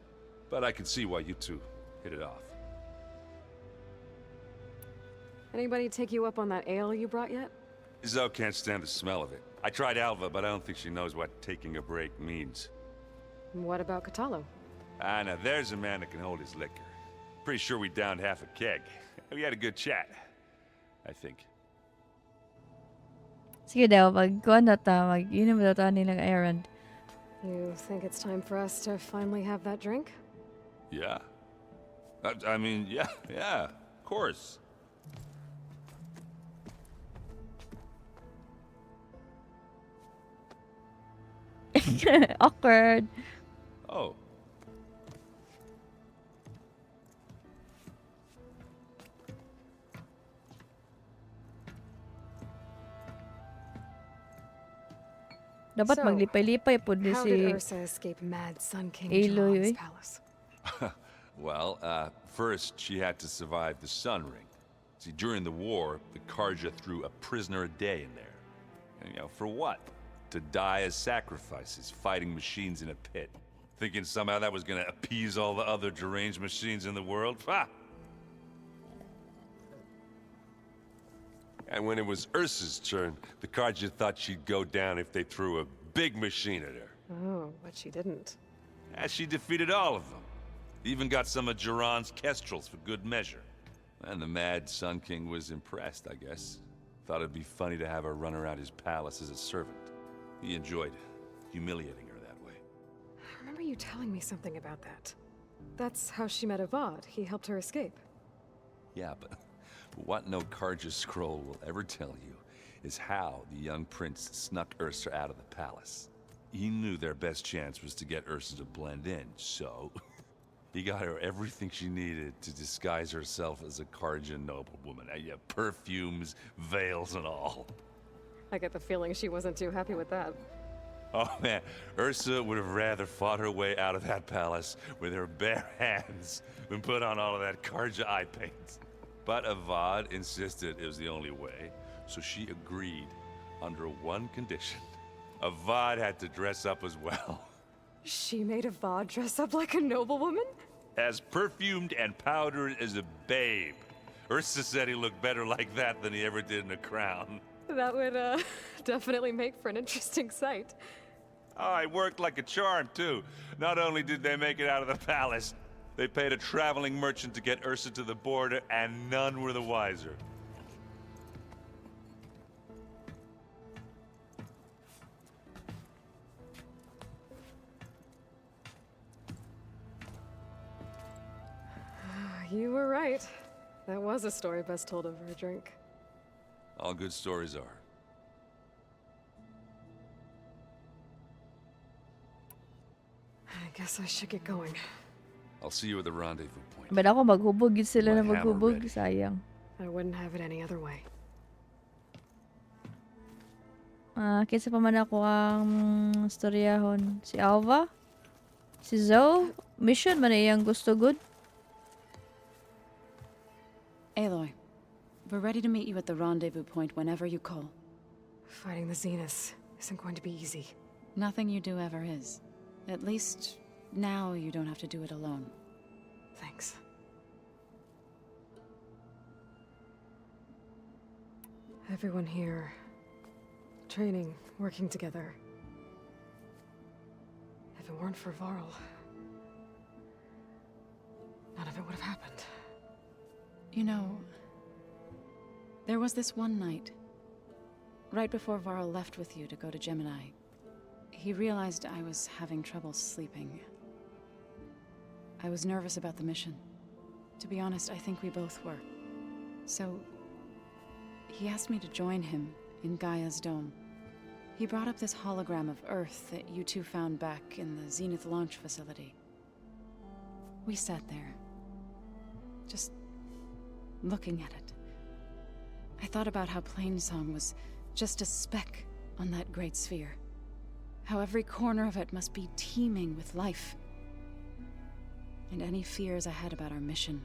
But I can see why you two hit it off. Anybody take you up on that ale you brought yet? Zoe can't stand the smell of it. I tried Alva, but I don't think she knows what taking a break means. What about Katalo? Now there's a man that can hold his liquor. Pretty sure we downed half a keg. We had a good chat, I think. Sige daw, magkuhan na ta, mag-inom na ta nilang errand. You think it's time for us to finally have that drink? Yeah. I mean, yeah, of course. Awkward. Oh. Dapat So, maglipay-lipay po din How si did Ursa escape Mad Sun King Aloy, Jiran's palace? Well, first she had to survive the Sun Ring. See, during the war, the Karja threw a prisoner a day in there. And, you know, for what? To die as sacrifices, fighting machines in a pit. Thinking somehow that was gonna appease all the other deranged machines in the world? Ha! And when it was Ursa's turn, the Karja thought she'd go down if they threw a big machine at her. Oh, but she didn't. And she defeated all of them. Even got some of Jiran's kestrels for good measure. And the Mad Sun King was impressed, I guess. Thought it'd be funny to have her run around his palace as a servant. He enjoyed humiliating her that way. I remember you telling me something about that. That's how she met Avad. He helped her escape. Yeah, but what no Karja scroll will ever tell you is how the young prince snuck Ursa out of the palace. He knew their best chance was to get Ursa to blend in, so he got her everything she needed to disguise herself as a Karja noblewoman. Yeah, perfumes, veils, and all. I get the feeling she wasn't too happy with that. Oh man, Ursa would have rather fought her way out of that palace with her bare hands than put on all of that Karja eye paint. But Avad insisted it was the only way, so she agreed under one condition. Avad had to dress up as well. She made Avad dress up like a noblewoman? As perfumed and powdered as a babe. Ursa said he looked better like that than he ever did in a crown. That would, definitely make for an interesting sight. Oh, it worked like a charm, too. Not only did they make it out of the palace, They paid a traveling merchant to get Ursa to the border, and none were the wiser. You were right. That was a story best told over a drink. All good stories are. I guess I should get going. I'll see you at the rendezvous point. Ba't ako maghubog yun sila My na maghubog? hammer ready. Sayang. I wouldn't have it any other way. Kaysa pa man ako ang storyahon. Si Alva? Si Zoe? Mission man iyang gusto good? Aloy, we're ready to meet you at the rendezvous point whenever you call. Fighting the Zeniths isn't going to be easy. Nothing you do ever is. At least, now you don't have to do it alone. Thanks. Everyone here, training, working together. If it weren't for Varl, none of it would have happened. You know, there was this one night, right before Varl left with you to go to Gemini. He realized I was having trouble sleeping. I was nervous about the mission. To be honest, I think we both were. So, he asked me to join him in Gaia's dome. He brought up this hologram of Earth that you two found back in the Zenith launch facility. We sat there, just looking at it. I thought about how Plainsong was just a speck on that great sphere. How every corner of it must be teeming with life. And any fears I had about our mission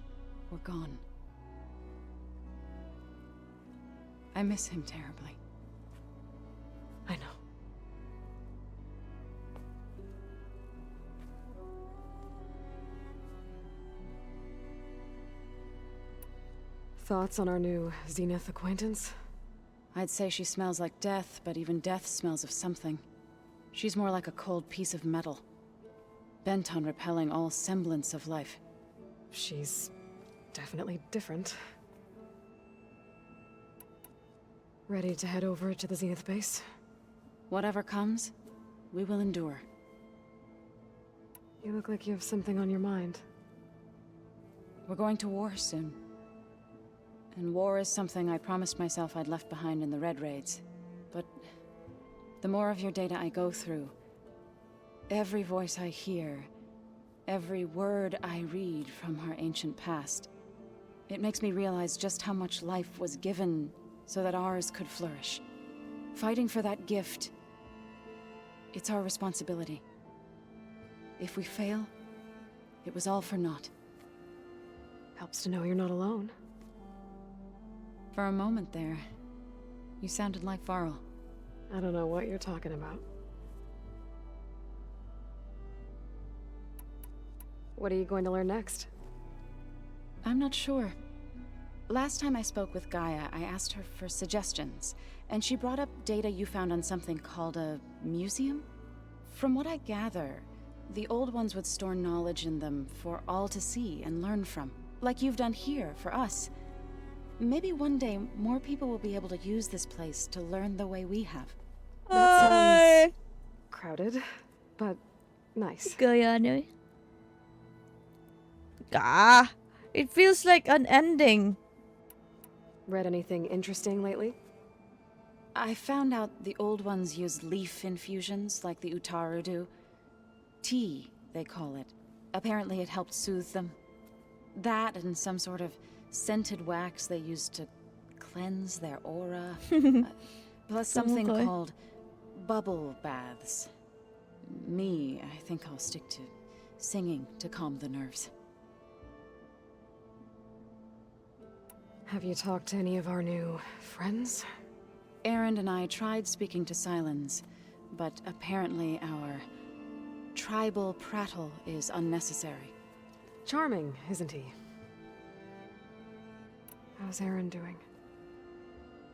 were gone. I miss him terribly. I know. Thoughts on our new Zenith acquaintance? I'd say she smells like death, but even death smells of something. She's more like a cold piece of metal, bent on repelling all semblance of life. She's definitely different. Ready to head over to the Zenith base? Whatever comes, we will endure. You look like you have something on your mind. We're going to war soon. And war is something I promised myself I'd left behind in the Red Raids. But the more of your data I go through, every voice I hear, every word I read from our ancient past, it makes me realize just how much life was given so that ours could flourish. Fighting for that gift, it's our responsibility. If we fail, it was all for naught. Helps to know you're not alone. For a moment there, you sounded like Varl. I don't know what you're talking about. What are you going to learn next? I'm not sure. Last time I spoke with Gaia, I asked her for suggestions, and she brought up data you found on something called a museum? From what I gather, the old ones would store knowledge in them for all to see and learn from, like you've done here for us. Maybe one day, more people will be able to use this place to learn the way we have. That sounds crowded, but nice. Gaya ano eh. It feels like an ending. Read anything interesting lately? I found out the old ones use leaf infusions like the Utaru do. Tea, they call it. Apparently it helped soothe them. That and some sort of scented wax they used to cleanse their aura. Plus something called bubble baths. Me, I think I'll stick to singing to calm the nerves. Have you talked to any of our new friends? Aaron and I tried speaking to Silence, but apparently our tribal prattle is unnecessary. Charming, isn't he? How's Aaron doing?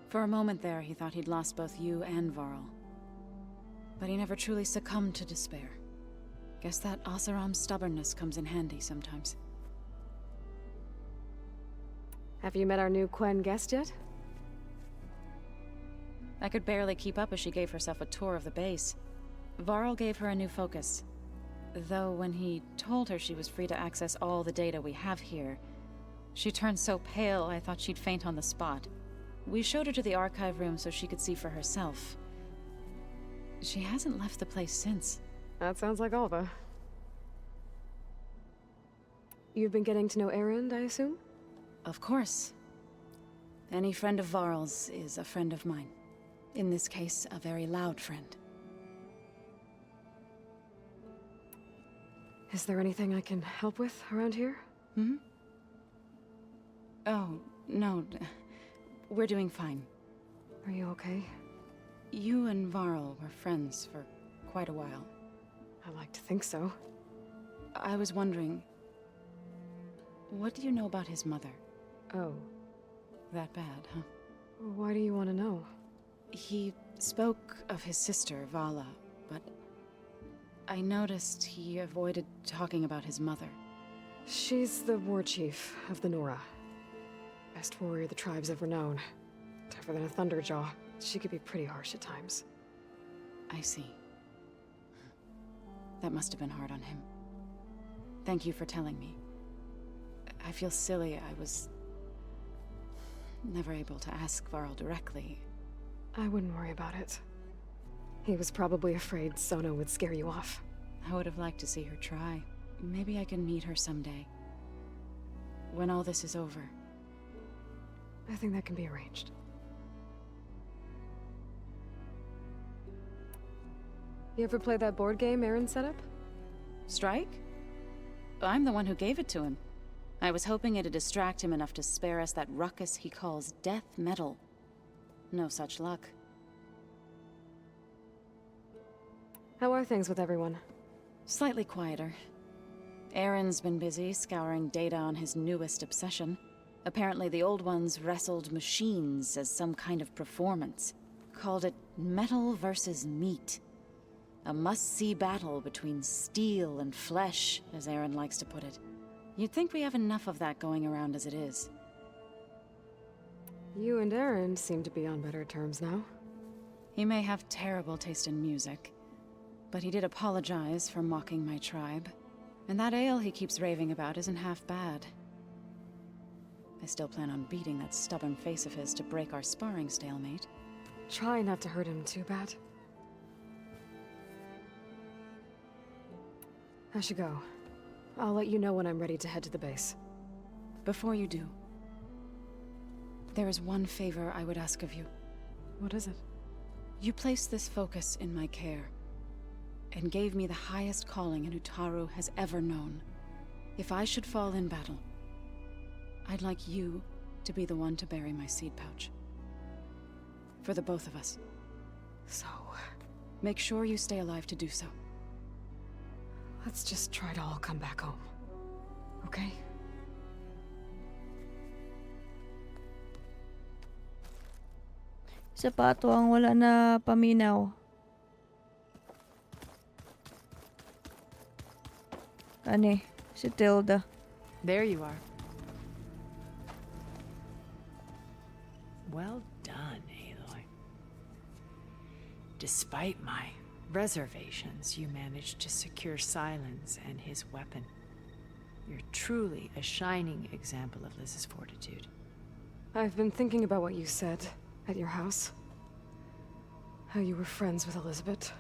For a moment there, he thought he'd lost both you and Varl. But he never truly succumbed to despair. Guess that Oseram's stubbornness comes in handy sometimes. Have you met our new Quen guest yet? I could barely keep up as she gave herself a tour of the base. Varl gave her a new focus. Though when he told her she was free to access all the data we have here, she turned so pale I thought she'd faint on the spot. We showed her to the archive room so she could see for herself. She hasn't left the place since. That sounds like Alva. You've been getting to know Erend, I assume? Of course. Any friend of Varl's is a friend of mine. In this case, a very loud friend. Is there anything I can help with around here? Hmm? Oh, no. We're doing fine. Are you okay? You and Varl were friends for quite a while. I like to think so. I was wondering, what do you know about his mother? Oh. That bad, huh? Why do you want to know? He spoke of his sister, Vala, but I noticed he avoided talking about his mother. She's the war chief of the Nora. Best warrior the tribe's ever known. Tougher than a Thunderjaw. She could be pretty harsh at times. I see. That must have been hard on him. Thank you for telling me. I feel silly. I was never able to ask Varl directly. I wouldn't worry about it. He was probably afraid Sona would scare you off. I would have liked to see her try. Maybe I can meet her someday. When all this is over. I think that can be arranged. You ever play that board game Aaron set up? Strike? I'm the one who gave it to him. I was hoping it'd distract him enough to spare us that ruckus he calls death metal. No such luck. How are things with everyone? Slightly quieter. Aaron's been busy scouring data on his newest obsession. Apparently the old ones wrestled machines as some kind of performance. Called it metal versus meat. A must-see battle between steel and flesh, as Aaron likes to put it. You'd think we have enough of that going around as it is. You and Aaron seem to be on better terms now. He may have terrible taste in music, but he did apologize for mocking my tribe. And that ale he keeps raving about isn't half bad. I still plan on beating that stubborn face of his to break our sparring stalemate. Try not to hurt him too bad. I should go. I'll let you know when I'm ready to head to the base. Before you do, there is one favor I would ask of you. What is it? You placed this focus in my care, and gave me the highest calling an Utaru has ever known. If I should fall in battle, I'd like you to be the one to bury my seed pouch. For the both of us. So... make sure you stay alive to do so. let's just try to all come back home. Okay? Isa pa to ang wala na paminaw. Kani, si Tilda. There you are. Well done, Aloy. Despite my reservations, you managed to secure Silence and his weapon. You're truly a shining example of Liz's fortitude. I've been thinking about what you said at your house. How you were friends with Elizabeth.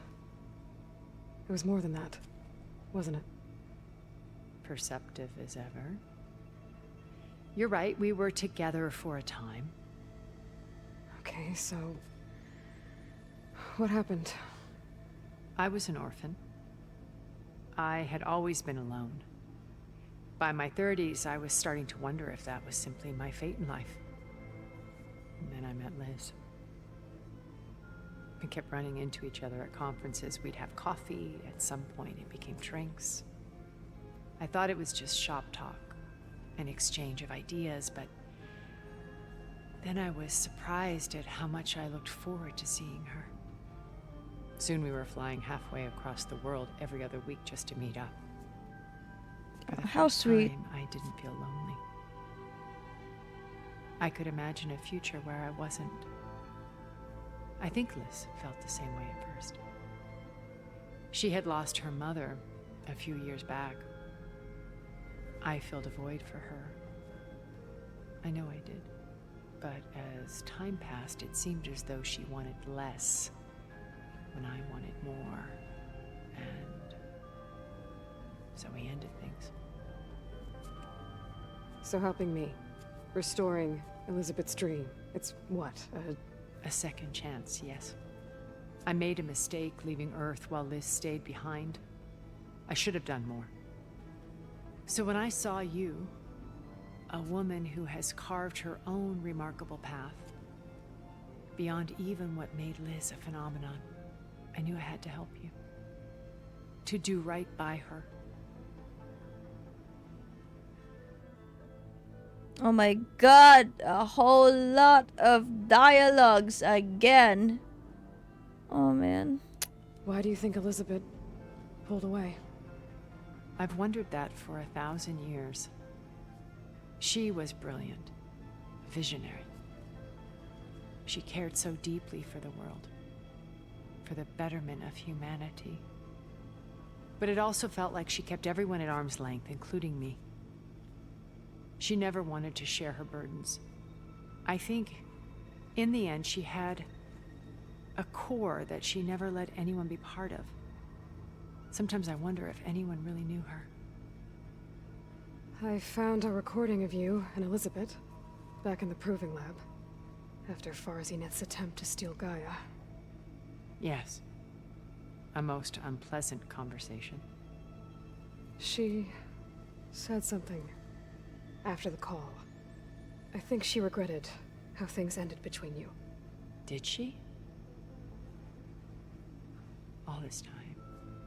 It was more than that, wasn't it? Perceptive as ever. You're right, we were together for a time. Okay, so... what happened? I was an orphan. I had always been alone. By my 30s, I was starting to wonder if that was simply my fate in life. And then I met Liz. We kept running into each other at conferences. We'd have coffee. At some point, it became drinks. I thought it was just shop talk, an exchange of ideas, but then I was surprised at how much I looked forward to seeing her. Soon we were flying halfway across the world every other week just to meet up. For the How first sweet. time, I didn't feel lonely. I could imagine a future where I wasn't. I think Liz felt the same way at first. She had lost her mother a few years back. I filled a void for her. I know I did. But as time passed, it seemed as though she wanted less when I wanted more. And so we ended things. So helping me, restoring Elizabeth's dream, it's what, a second chance, yes. I made a mistake leaving Earth while Liz stayed behind. I should have done more. So when I saw you, a woman who has carved her own remarkable path, beyond even what made Liz a phenomenon, I knew I had to help you. To do right by her. Oh my god, a whole lot of dialogues again. Oh man. Why do you think Elizabeth pulled away? I've wondered that for 1,000 years. She was brilliant, visionary. She cared so deeply for the world, for the betterment of humanity. But it also felt like she kept everyone at arm's length, including me. She never wanted to share her burdens. I think, in the end, she had a core that she never let anyone be part of. Sometimes I wonder if anyone really knew her. I found a recording of you and Elizabeth back in the proving lab after Zenith's attempt to steal Gaia. Yes. A most unpleasant conversation. She said something after the call. I think she regretted how things ended between you. Did she? All this time,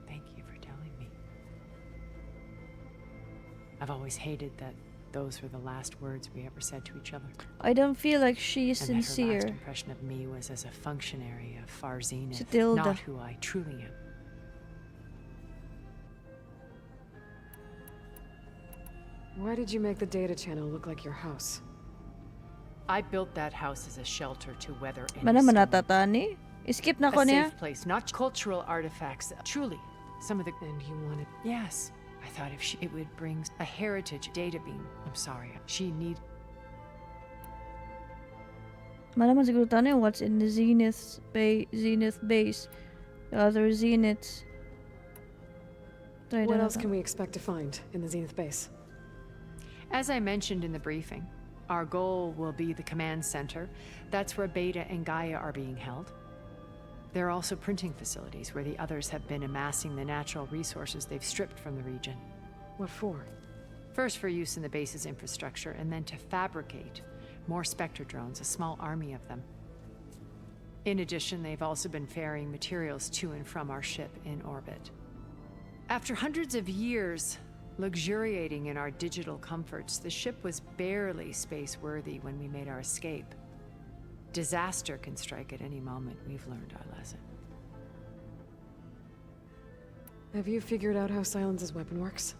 thank you for telling me. I've always hated that those were the last words we ever said to each other. I don't feel like she's and sincere. That her last impression of me was as a functionary of Zenith, Still not who I truly am. Why did you make the data channel look like your house? I built that house as a shelter to weather any Mana storm. manatatani? Skip na ko A niya. safe place, not cultural artifacts. Truly, some of the... And you wanted... Yes. I thought if it would bring a heritage data beam. I'm sorry. She need... Malaman siguro tayo what's in the Zenith base. The other Zeniths. What else can we expect to find in the Zenith base? As I mentioned in the briefing, our goal will be the command center. That's where Beta and Gaia are being held. There are also printing facilities where the others have been amassing the natural resources they've stripped from the region. What for? First for use in the base's infrastructure, and then to fabricate more Spectre drones, a small army of them. In addition, they've also been ferrying materials to and from our ship in orbit. After hundreds of years luxuriating in our digital comforts, the ship was barely space-worthy when we made our escape. Disaster can strike at any moment. We've learned our lesson. Have you figured out how Silence's weapon works?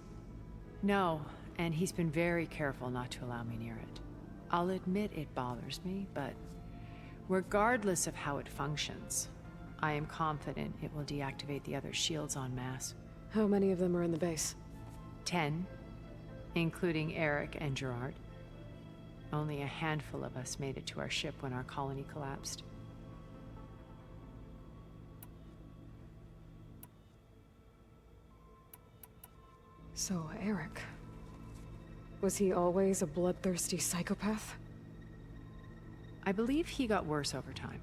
No, and he's been very careful not to allow me near it. I'll admit it bothers me, but regardless of how it functions, I am confident it will deactivate the other shields en masse. How many of them are in the base? 10, including Eric and Gerard. Only a handful of us made it to our ship when our colony collapsed. So, Eric... was he always a bloodthirsty psychopath? I believe he got worse over time.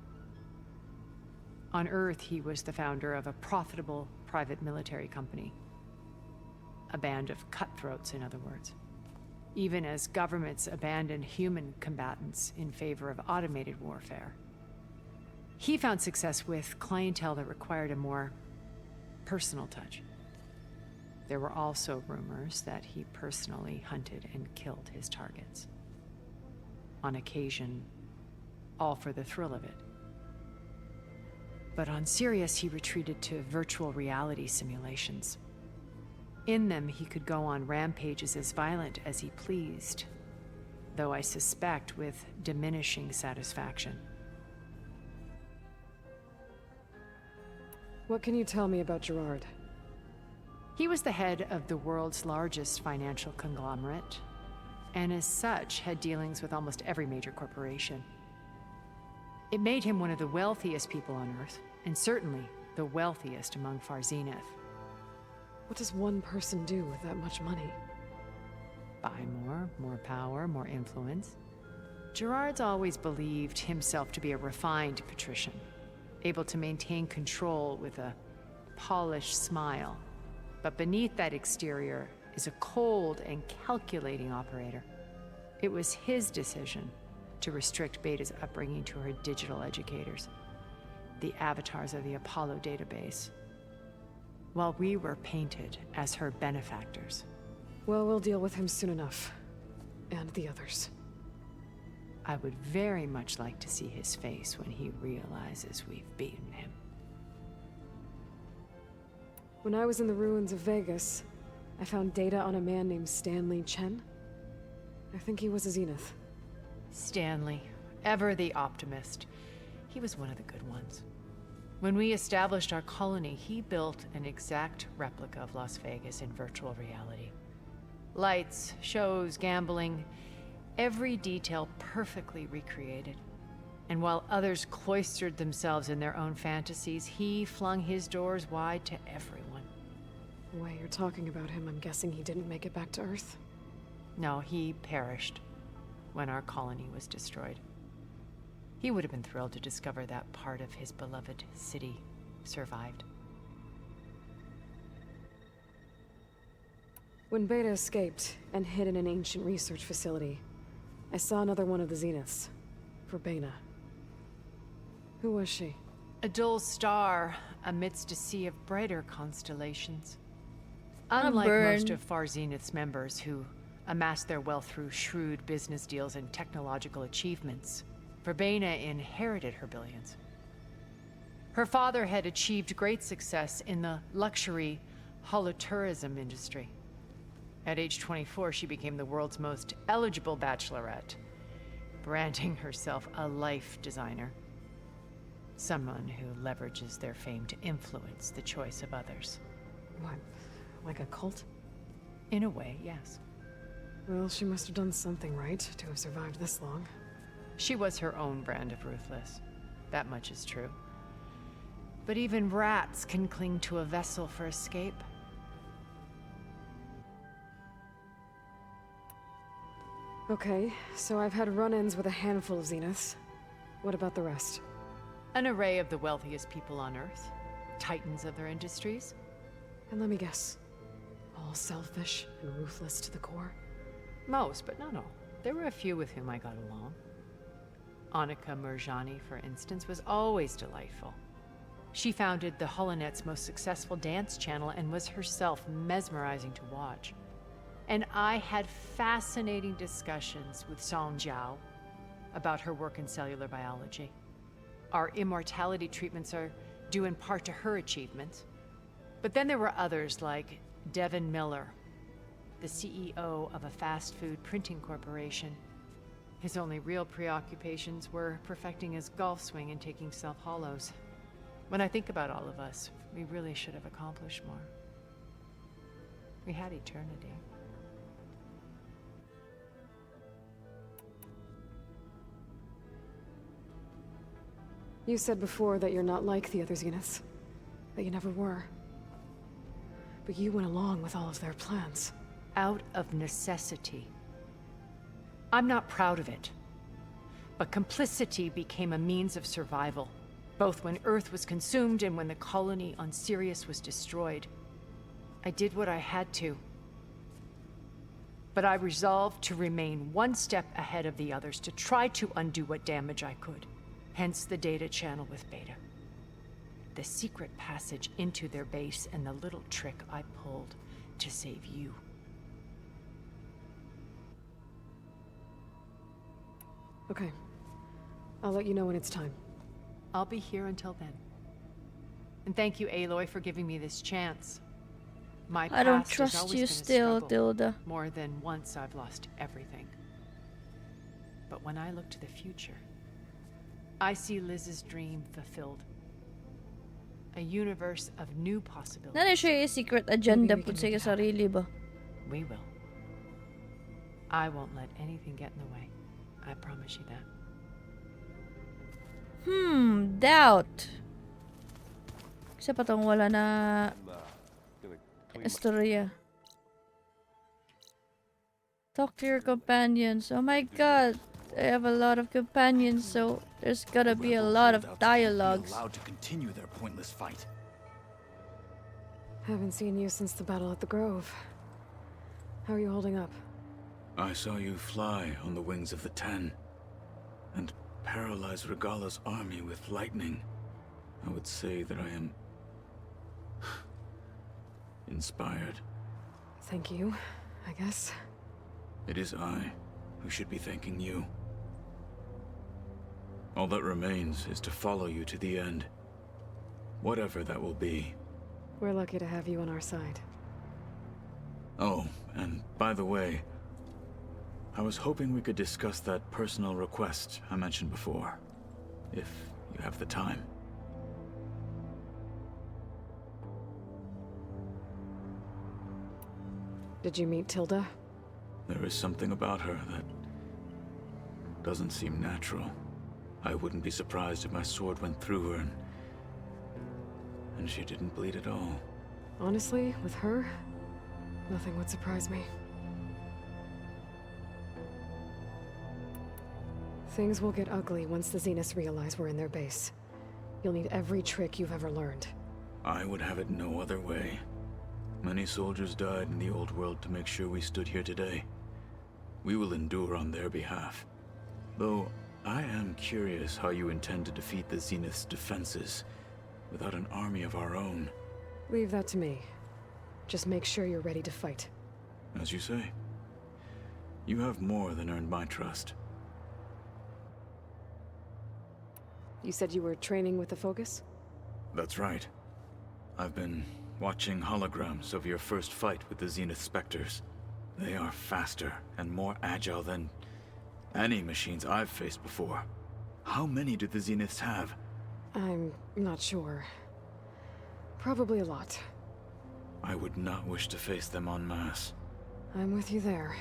On Earth, he was the founder of a profitable private military company. A band of cutthroats, in other words. Even as governments abandoned human combatants in favor of automated warfare. He found success with clientele that required a more personal touch. There were also rumors that he personally hunted and killed his targets. On occasion, all for the thrill of it. But on Sirius, he retreated to virtual reality simulations. In them, he could go on rampages as violent as he pleased. though I suspect with diminishing satisfaction. What can you tell me about Gerard? He was the head of the world's largest financial conglomerate, and as such had dealings with almost every major corporation. It made him one of the wealthiest people on Earth, and certainly the wealthiest among Far Zenith. What does one person do with that much money? Buy more power, more influence. Gerard's always believed himself to be a refined patrician, able to maintain control with a polished smile. But beneath that exterior is a cold and calculating operator. It was his decision to restrict Beta's upbringing to her digital educators, the avatars of the Apollo database, while we were painted as her benefactors. Well, we'll deal with him soon enough. And the others. I would very much like to see his face when he realizes we've beaten him. When I was in the ruins of Vegas, I found data on a man named Stanley Chen. I think he was a Zenith. Stanley, ever the optimist. He was one of the good ones. When we established our colony, he built an exact replica of Las Vegas in virtual reality. Lights, shows, gambling, every detail perfectly recreated. And while others cloistered themselves in their own fantasies, he flung his doors wide to everyone. The way you're talking about him, I'm guessing he didn't make it back to Earth? No, he perished when our colony was destroyed. He would have been thrilled to discover that part of his beloved city survived. When Beta escaped and hid in an ancient research facility, I saw another one of the Zeniths, Verbena. Who was she? A dull star amidst a sea of brighter constellations. Unlike most of Far Zenith's members who amassed their wealth through shrewd business deals and technological achievements, Verbena inherited her billions. Her father had achieved great success in the luxury holotourism industry. At age 24, she became the world's most eligible bachelorette, branding herself a life designer. Someone who leverages their fame to influence the choice of others. What, like a cult? In a way, yes. Well, she must have done something right to have survived this long. She was her own brand of ruthless. That much is true. But even rats can cling to a vessel for escape. Okay, so I've had run-ins with a handful of Zeniths. What about the rest? An array of the wealthiest people on Earth. Titans of their industries. And let me guess. All selfish and ruthless to the core? Most, but not all. There were a few with whom I got along. Annika Murjani, for instance, was always delightful. She founded the HoloNet's most successful dance channel and was herself mesmerizing to watch. And I had fascinating discussions with Song Jiao about her work in cellular biology. Our immortality treatments are due in part to her achievements. But then there were others like Devin Miller, the CEO of a fast food printing corporation. His only real preoccupations were perfecting his golf swing and taking self-hollows. When I think about all of us, we really should have accomplished more. We had eternity. You said before that you're not like the other Zeniths. That you never were. But you went along with all of their plans. Out of necessity. I'm not proud of it. But complicity became a means of survival, both when Earth was consumed and when the colony on Sirius was destroyed. I did what I had to. But I resolved to remain one step ahead of the others, to try to undo what damage I could. Hence the data channel with Beta. The secret passage into their base and the little trick I pulled to save you. Okay. I'll let you know when it's time. I'll be here until then. And thank you, Aloy, for giving me this chance. My I don't past has trust always you been a still, struggle. Tilda. More than once I've lost everything. But when I look to the future, I see Liz's dream fulfilled. A universe of new possibilities. Nana siya yung secret agenda po sa sarili ba? We will. I won't let anything get in the way. I promise you that. Doubt. Kasi pa tong wala na istorya. Talk to your companions. Oh my god. I have a lot of companions, so there's gotta be a lot of dialogues. Allowed to continue their pointless fight. Haven't seen you since the battle at the Grove. How are you holding up? I saw you fly on the wings of the Ten, and paralyze Regala's army with lightning. I would say that I am inspired. Thank you, I guess. It is I who should be thanking you. All that remains is to follow you to the end. Whatever that will be. We're lucky to have you on our side. Oh, and by the way, I was hoping we could discuss that personal request I mentioned before, if you have the time. Did you meet Tilda? There is something about her that doesn't seem natural. I wouldn't be surprised if my sword went through her and she didn't bleed at all. Honestly, with her, nothing would surprise me. Things will get ugly once the Zeniths realize we're in their base. You'll need every trick you've ever learned. I would have it no other way. Many soldiers died in the old world to make sure we stood here today. We will endure on their behalf. Though, I am curious how you intend to defeat the Zenith's defenses without an army of our own. Leave that to me. Just make sure you're ready to fight. As you say. You have more than earned my trust. You said you were training with the Focus? That's right. I've been watching holograms of your first fight with the Zenith Spectres. They are faster and more agile than any machines I've faced before. How many do the Zeniths have? I'm not sure. Probably a lot. I would not wish to face them en masse. I'm with you there.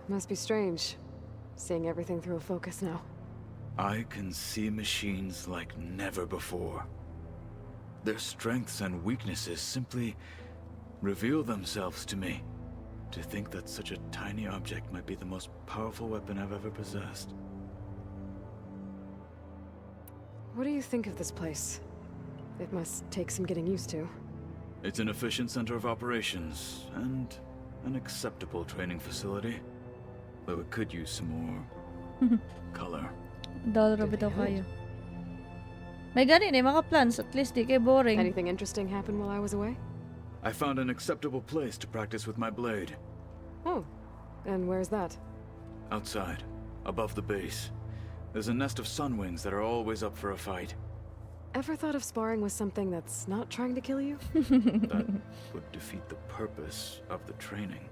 Must be strange, seeing everything through a focus now. I can see machines like never before. Their strengths and weaknesses simply reveal themselves to me. To think that such a tiny object might be the most powerful weapon I've ever possessed. What do you think of this place? It must take some getting used to. It's an efficient center of operations, and an acceptable training facility. Though it could use some more color. Dollar bitaw kayo. May ganin mga plans, at least di kay boring. Anything interesting happen while I was away? I found an acceptable place to practice with my blade. Oh, and where's that? Outside, above the base. There's a nest of sunwings that are always up for a fight. Ever thought of sparring with something that's not trying to kill you? That would defeat the purpose of the training.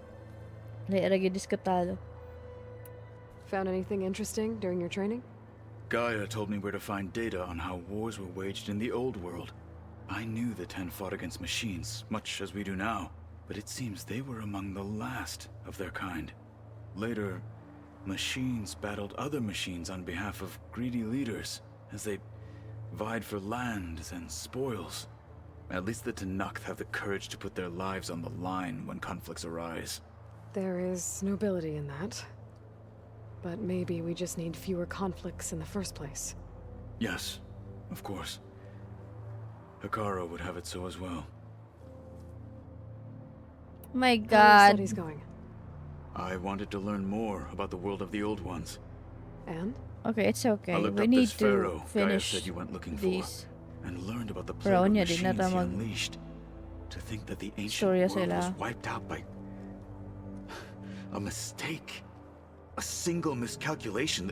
Found anything interesting during your training? Gaia told me where to find data on how wars were waged in the old world. I knew the Ten fought against machines, much as we do now, but it seems they were among the last of their kind. Later, machines battled other machines on behalf of greedy leaders, as they vied for lands and spoils. At least the Tenakth have the courage to put their lives on the line when conflicts arise. There is nobility in that. But maybe we just need fewer conflicts in the first place. Yes, of course. Hikaru would have it so as well. My How are god. studies going? I wanted to learn more about the world of the Old Ones. And? Okay, it's okay. I looked We up need this pharaoh to Gaia finish said you went looking these. for, and learned about the Pero plague of niya, di na machines ta he mag- unleashed. To think that the ancient Storya world was sila. wiped out by a mistake. A single miscalculation.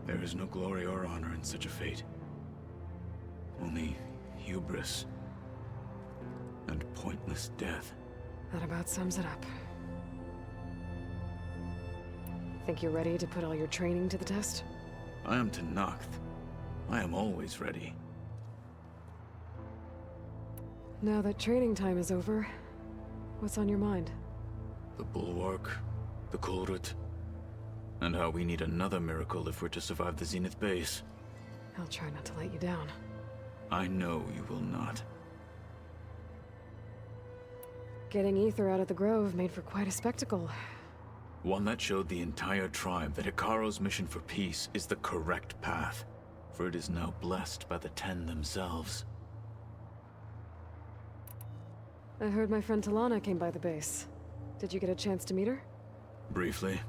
There is no glory or honor in such a fate. Only hubris and pointless death. That about sums it up. Think you're ready to put all your training to the test? I am Tenakth. I am always ready. Now that training time is over, what's on your mind? The Bulwark, the Kulrut, and how we need another miracle if we're to survive the Zenith base. I'll try not to let you down. I know you will not. Getting Ether out of the Grove made for quite a spectacle. One that showed the entire tribe that Hikaro's mission for peace is the correct path, for it is now blessed by the Ten themselves. I heard my friend Talana came by the base. Did you get a chance to meet her? Briefly.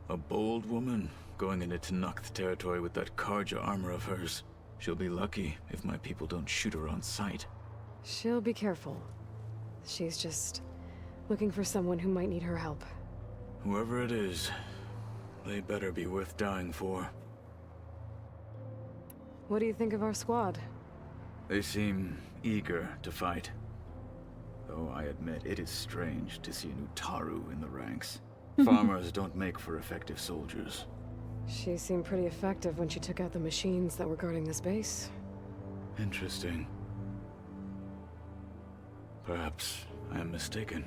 A bold woman going into Tenakth territory with that Karja armor of hers. She'll be lucky if my people don't shoot her on sight. She'll be careful. She's just looking for someone who might need her help. Whoever it is, they better be worth dying for. What do you think of our squad? They seem eager to fight. Though I admit it is strange to see an Utaru in the ranks. Farmers don't make for effective soldiers. She seemed pretty effective when she took out the machines that were guarding this base. Interesting. Perhaps I am mistaken.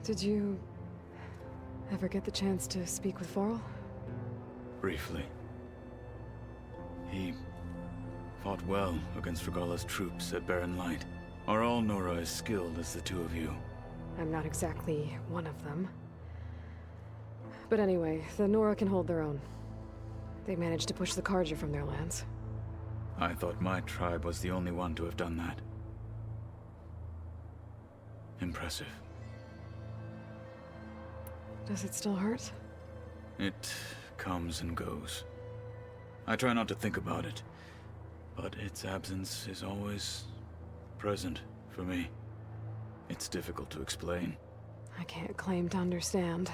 Did you ever get the chance to speak with Varl? Briefly. He fought well against Regalla's troops at Barren Light. Are all Nora as skilled as the two of you? I'm not exactly one of them. But anyway, the Nora can hold their own. They managed to push the Karja from their lands. I thought my tribe was the only one to have done that. Impressive. Does it still hurt? It comes and goes. I try not to think about it, but its absence is always present for me. It's difficult to explain. I can't claim to understand.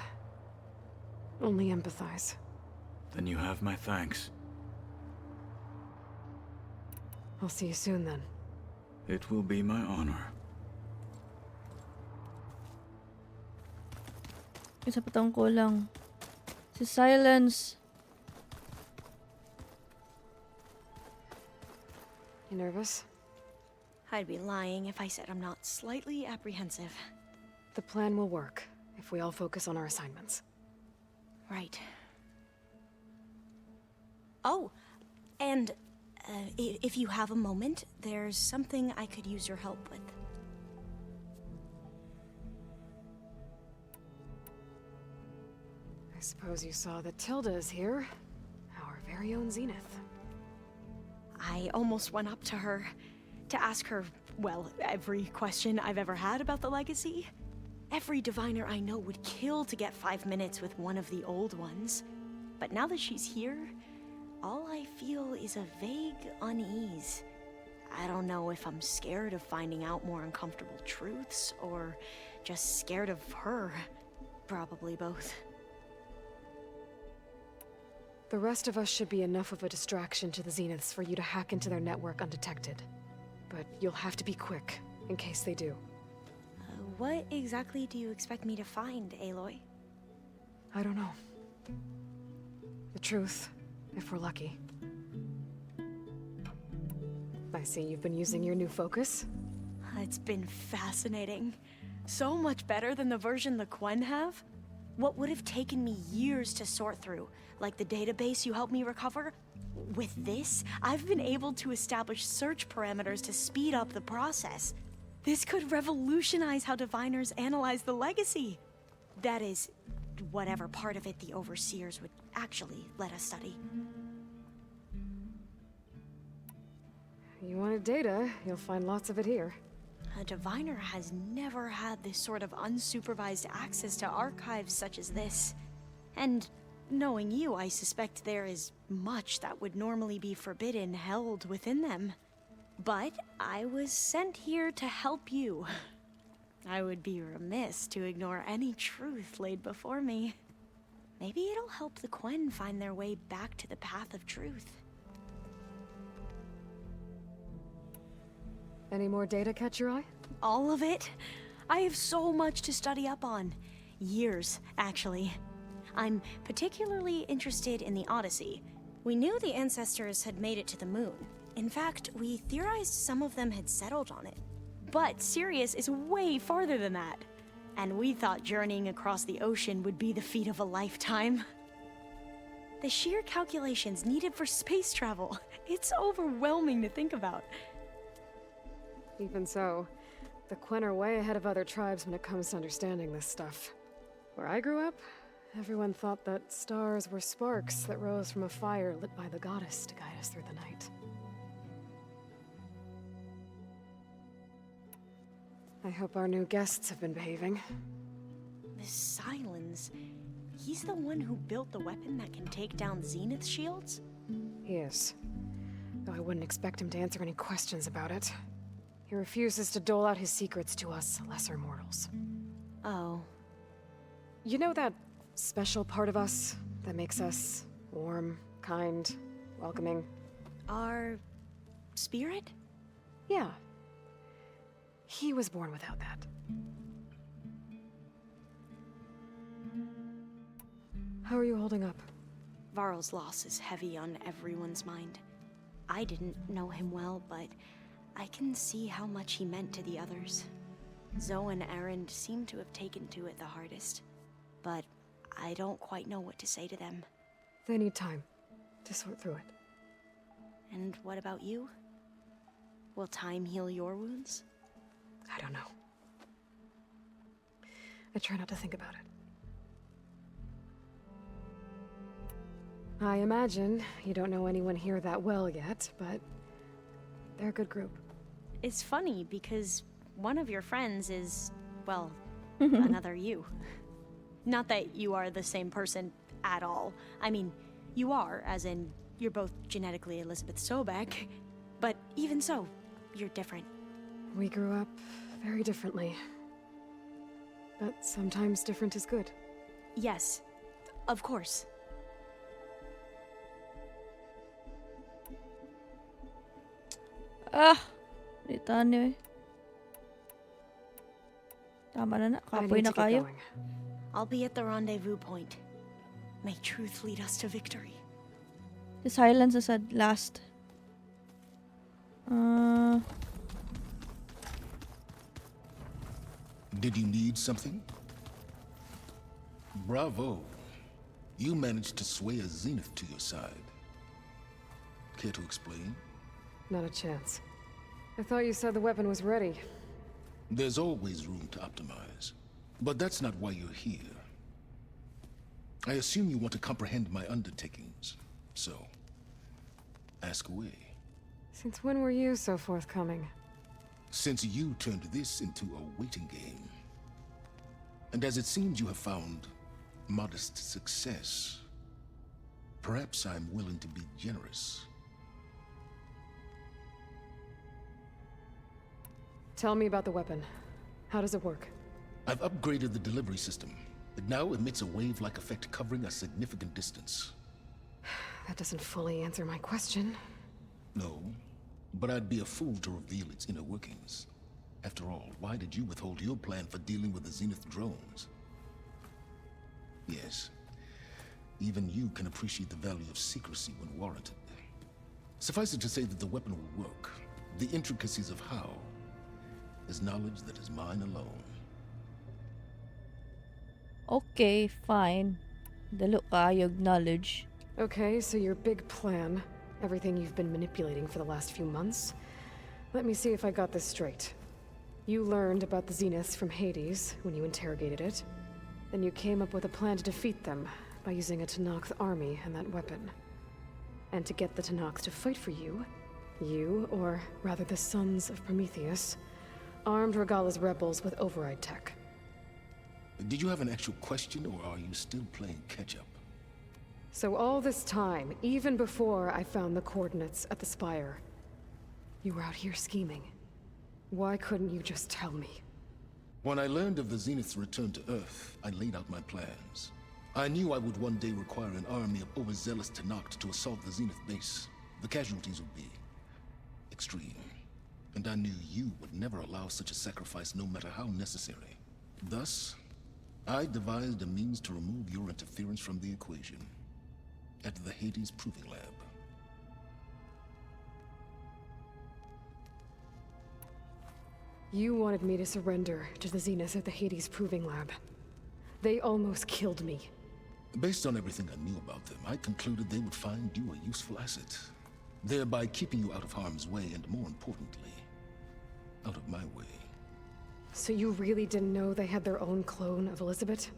Only empathize. Then you have my thanks. I'll see you soon then. It will be my honor. Isa pa tong kulang. Si Silence. You nervous? I'd be lying if I said I'm not slightly apprehensive. The plan will work if we all focus on our assignments. Right. Oh, and if you have a moment, there's something I could use your help with. I suppose you saw that Tilda is here. Our very own Zenith. I almost went up to her to ask her, well, every question I've ever had about the legacy. Every diviner I know would kill to get 5 minutes with one of the old ones. But now that she's here, all I feel is a vague unease. I don't know if I'm scared of finding out more uncomfortable truths, or just scared of her. Probably both. The rest of us should be enough of a distraction to the Zeniths for you to hack into their network undetected. But you'll have to be quick, in case they do. What exactly do you expect me to find, Aloy? I don't know. The truth, if we're lucky. I see you've been using your new focus. It's been fascinating. So much better than the version the Quen have. What would have taken me years to sort through, like the database you helped me recover, with this, I've been able to establish search parameters to speed up the process. This could revolutionize how diviners analyze the legacy. That is, whatever part of it the overseers would actually let us study. You wanted data, you'll find lots of it here. A diviner has never had this sort of unsupervised access to archives such as this. And knowing you, I suspect there is much that would normally be forbidden held within them. But I was sent here to help you. I would be remiss to ignore any truth laid before me. Maybe it'll help the Quen find their way back to the path of truth. Any more data catch your eye? All of it? I have so much to study up on. Years, actually. I'm particularly interested in the Odyssey. We knew the ancestors had made it to the moon. In fact, we theorized some of them had settled on it. But Sirius is way farther than that. And we thought journeying across the ocean would be the feat of a lifetime. The sheer calculations needed for space travel, it's overwhelming to think about. Even so, the Quen are way ahead of other tribes when it comes to understanding this stuff. Where I grew up, everyone thought that stars were sparks that rose from a fire lit by the goddess to guide us through the night. I hope our new guests have been behaving. This Silence, he's the one who built the weapon that can take down Zenith's shields? He is. Though I wouldn't expect him to answer any questions about it. He refuses to dole out his secrets to us lesser mortals. Oh. You know that special part of us that makes us warm, kind, welcoming? Our spirit? Yeah. He was born without that. How are you holding up? Varl's loss is heavy on everyone's mind. I didn't know him well, but I can see how much he meant to the others. Zoe and Erend seem to have taken to it the hardest, but I don't quite know what to say to them. They need time to sort through it. And what about you? Will time heal your wounds? I don't know. I try not to think about it. I imagine you don't know anyone here that well yet, but they're a good group. It's funny because one of your friends is, well, another you. Not that you are the same person at all. I mean, you are, as in, you're both genetically Elizabeth Sobek, but even so, you're different. We grew up very differently. But sometimes different is good. Yes, of course. Ah! Dito ano eh. Tama na na. Kapoy na kayo. I'll be at the rendezvous point. May truth lead us to victory. The silence is at last. Did you need something? Bravo. You managed to sway a Zenith to your side. Care to explain? Not a chance. I thought you said the weapon was ready. There's always room to optimize. But that's not why you're here. I assume you want to comprehend my undertakings. So, ask away. Since when were you so forthcoming? Since you turned this into a waiting game. And as it seems you have found modest success, perhaps I'm willing to be generous. Tell me about the weapon. How does it work? I've upgraded the delivery system. It now emits a wave-like effect covering a significant distance. That doesn't fully answer my question. No, but I'd be a fool to reveal its inner workings. After all, why did you withhold your plan for dealing with the Zenith drones? Yes, even you can appreciate the value of secrecy when warranted. Suffice it to say that the weapon will work. The intricacies of how is knowledge that is mine alone. Okay, fine. Dalo kayog knowledge. Okay, so your big plan, everything you've been manipulating for the last few months. Let me see if I got this straight. You learned about the Zeniths from Hades when you interrogated it. Then you came up with a plan to defeat them by using a Tenakth army and that weapon. And to get the Tenakth to fight for you, or rather the Sons of Prometheus, armed Regalla's rebels with override tech. Did you have an actual question, or are you still playing catch-up? So all this time, even before I found the coordinates at the Spire, you were out here scheming. Why couldn't you just tell me? When I learned of the Zenith's return to Earth, I laid out my plans. I knew I would one day require an army of overzealous Tenakth to assault the Zenith base. The casualties would be extreme. And I knew you would never allow such a sacrifice, no matter how necessary. Thus, I devised a means to remove your interference from the equation at the Hades Proving Lab. You wanted me to surrender to the Zenith at the Hades Proving Lab. They almost killed me. Based on everything I knew about them, I concluded they would find you a useful asset, thereby keeping you out of harm's way and, more importantly, out of my way. So you really didn't know they had their own clone of Elizabeth?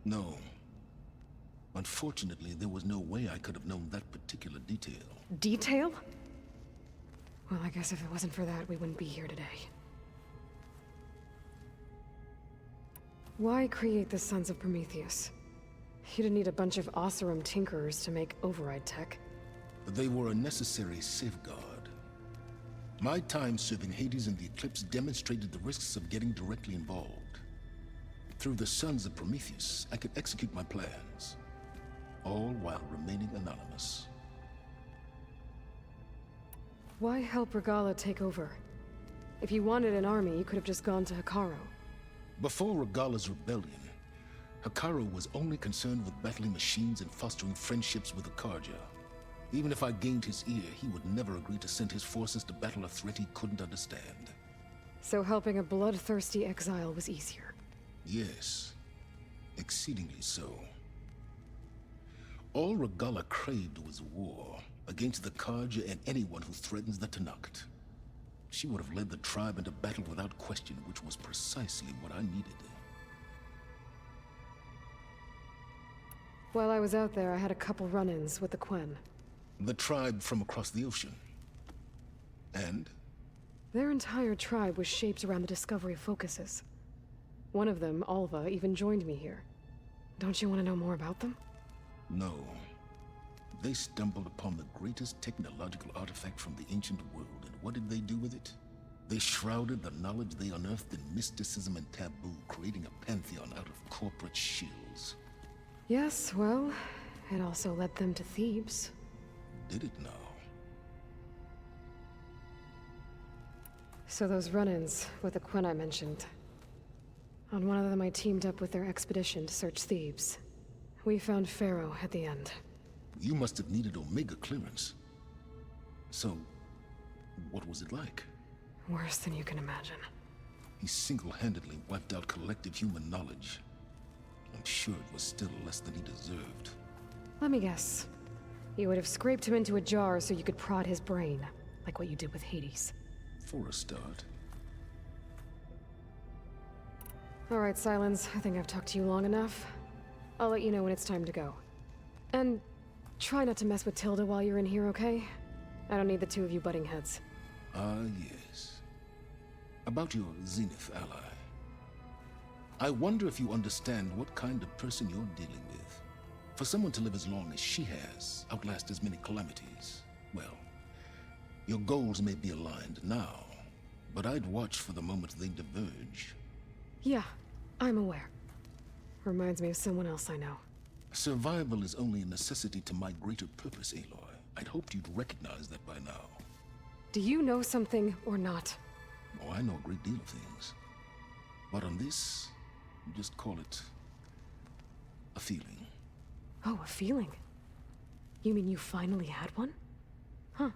No. Unfortunately, there was no way I could have known that particular detail. Detail? Well, I guess if it wasn't for that, we wouldn't be here today. Why create the Sons of Prometheus? You didn't need a bunch of Oseram tinkerers to make override tech. They were a necessary safeguard. My time serving Hades and the Eclipse demonstrated the risks of getting directly involved. Through the Sons of Prometheus, I could execute my plans, all while remaining anonymous. Why help Regala take over? If you wanted an army, you could have just gone to Hekarro. Before Regala's rebellion, Hekarro was only concerned with battling machines and fostering friendships with the Karja. Even if I gained his ear, he would never agree to send his forces to battle a threat he couldn't understand. So helping a bloodthirsty exile was easier? Yes, exceedingly so. All Regala craved was war against the Karja and anyone who threatens the Tenakth. She would have led the tribe into battle without question, which was precisely what I needed. While I was out there, I had a couple run-ins with the Quen. The tribe from across the ocean. And? Their entire tribe was shaped around the discovery of focuses. One of them, Alva, even joined me here. Don't you want to know more about them? No. They stumbled upon the greatest technological artifact from the ancient world, and what did they do with it? They shrouded the knowledge they unearthed in mysticism and taboo, creating a pantheon out of corporate shields. Yes, well, it also led them to Thebes. Did it now? So those run-ins with the Quen I mentioned. On one of them I teamed up with their expedition to search Thebes. We found Pharaoh at the end. You must have needed Omega clearance. So, what was it like? Worse than you can imagine. He single-handedly wiped out collective human knowledge. I'm sure it was still less than he deserved. Let me guess. You would have scraped him into a jar so you could prod his brain, like what you did with Hades. For a start. All right, Silence. I think I've talked to you long enough. I'll let you know when it's time to go. And try not to mess with Tilda while you're in here, okay? I don't need the two of you butting heads. Ah, yes. About your Zenith ally. I wonder if you understand what kind of person you're dealing with. For someone to live as long as she has, outlast as many calamities, well, your goals may be aligned now, but I'd watch for the moment they diverge. Yeah, I'm aware. Reminds me of someone else I know. Survival is only a necessity to my greater purpose, Aloy. I'd hoped you'd recognize that by now. Do you know something or not? Oh, I know a great deal of things. But on this, just call it a feeling. Oh, a feeling? You mean you finally had one? Huh.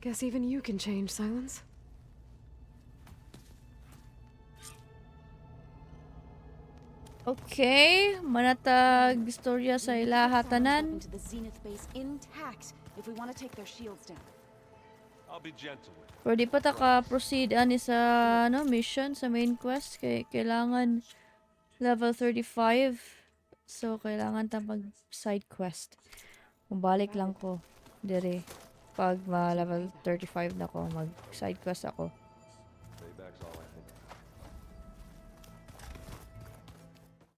Guess even you can change, Silence. Okay, manatag istorya sa ilahatanan. Into the Zenith base intact if we want to take their shields down. I'll be gentle with Pero di pa ta ka-proceed ani sa mission sa main quest kay kailangan level 35. So kailangan ta mag side quest. Bumalik lang ko dire pag ma level 35 na ko, mag side quest ako. Payback's all I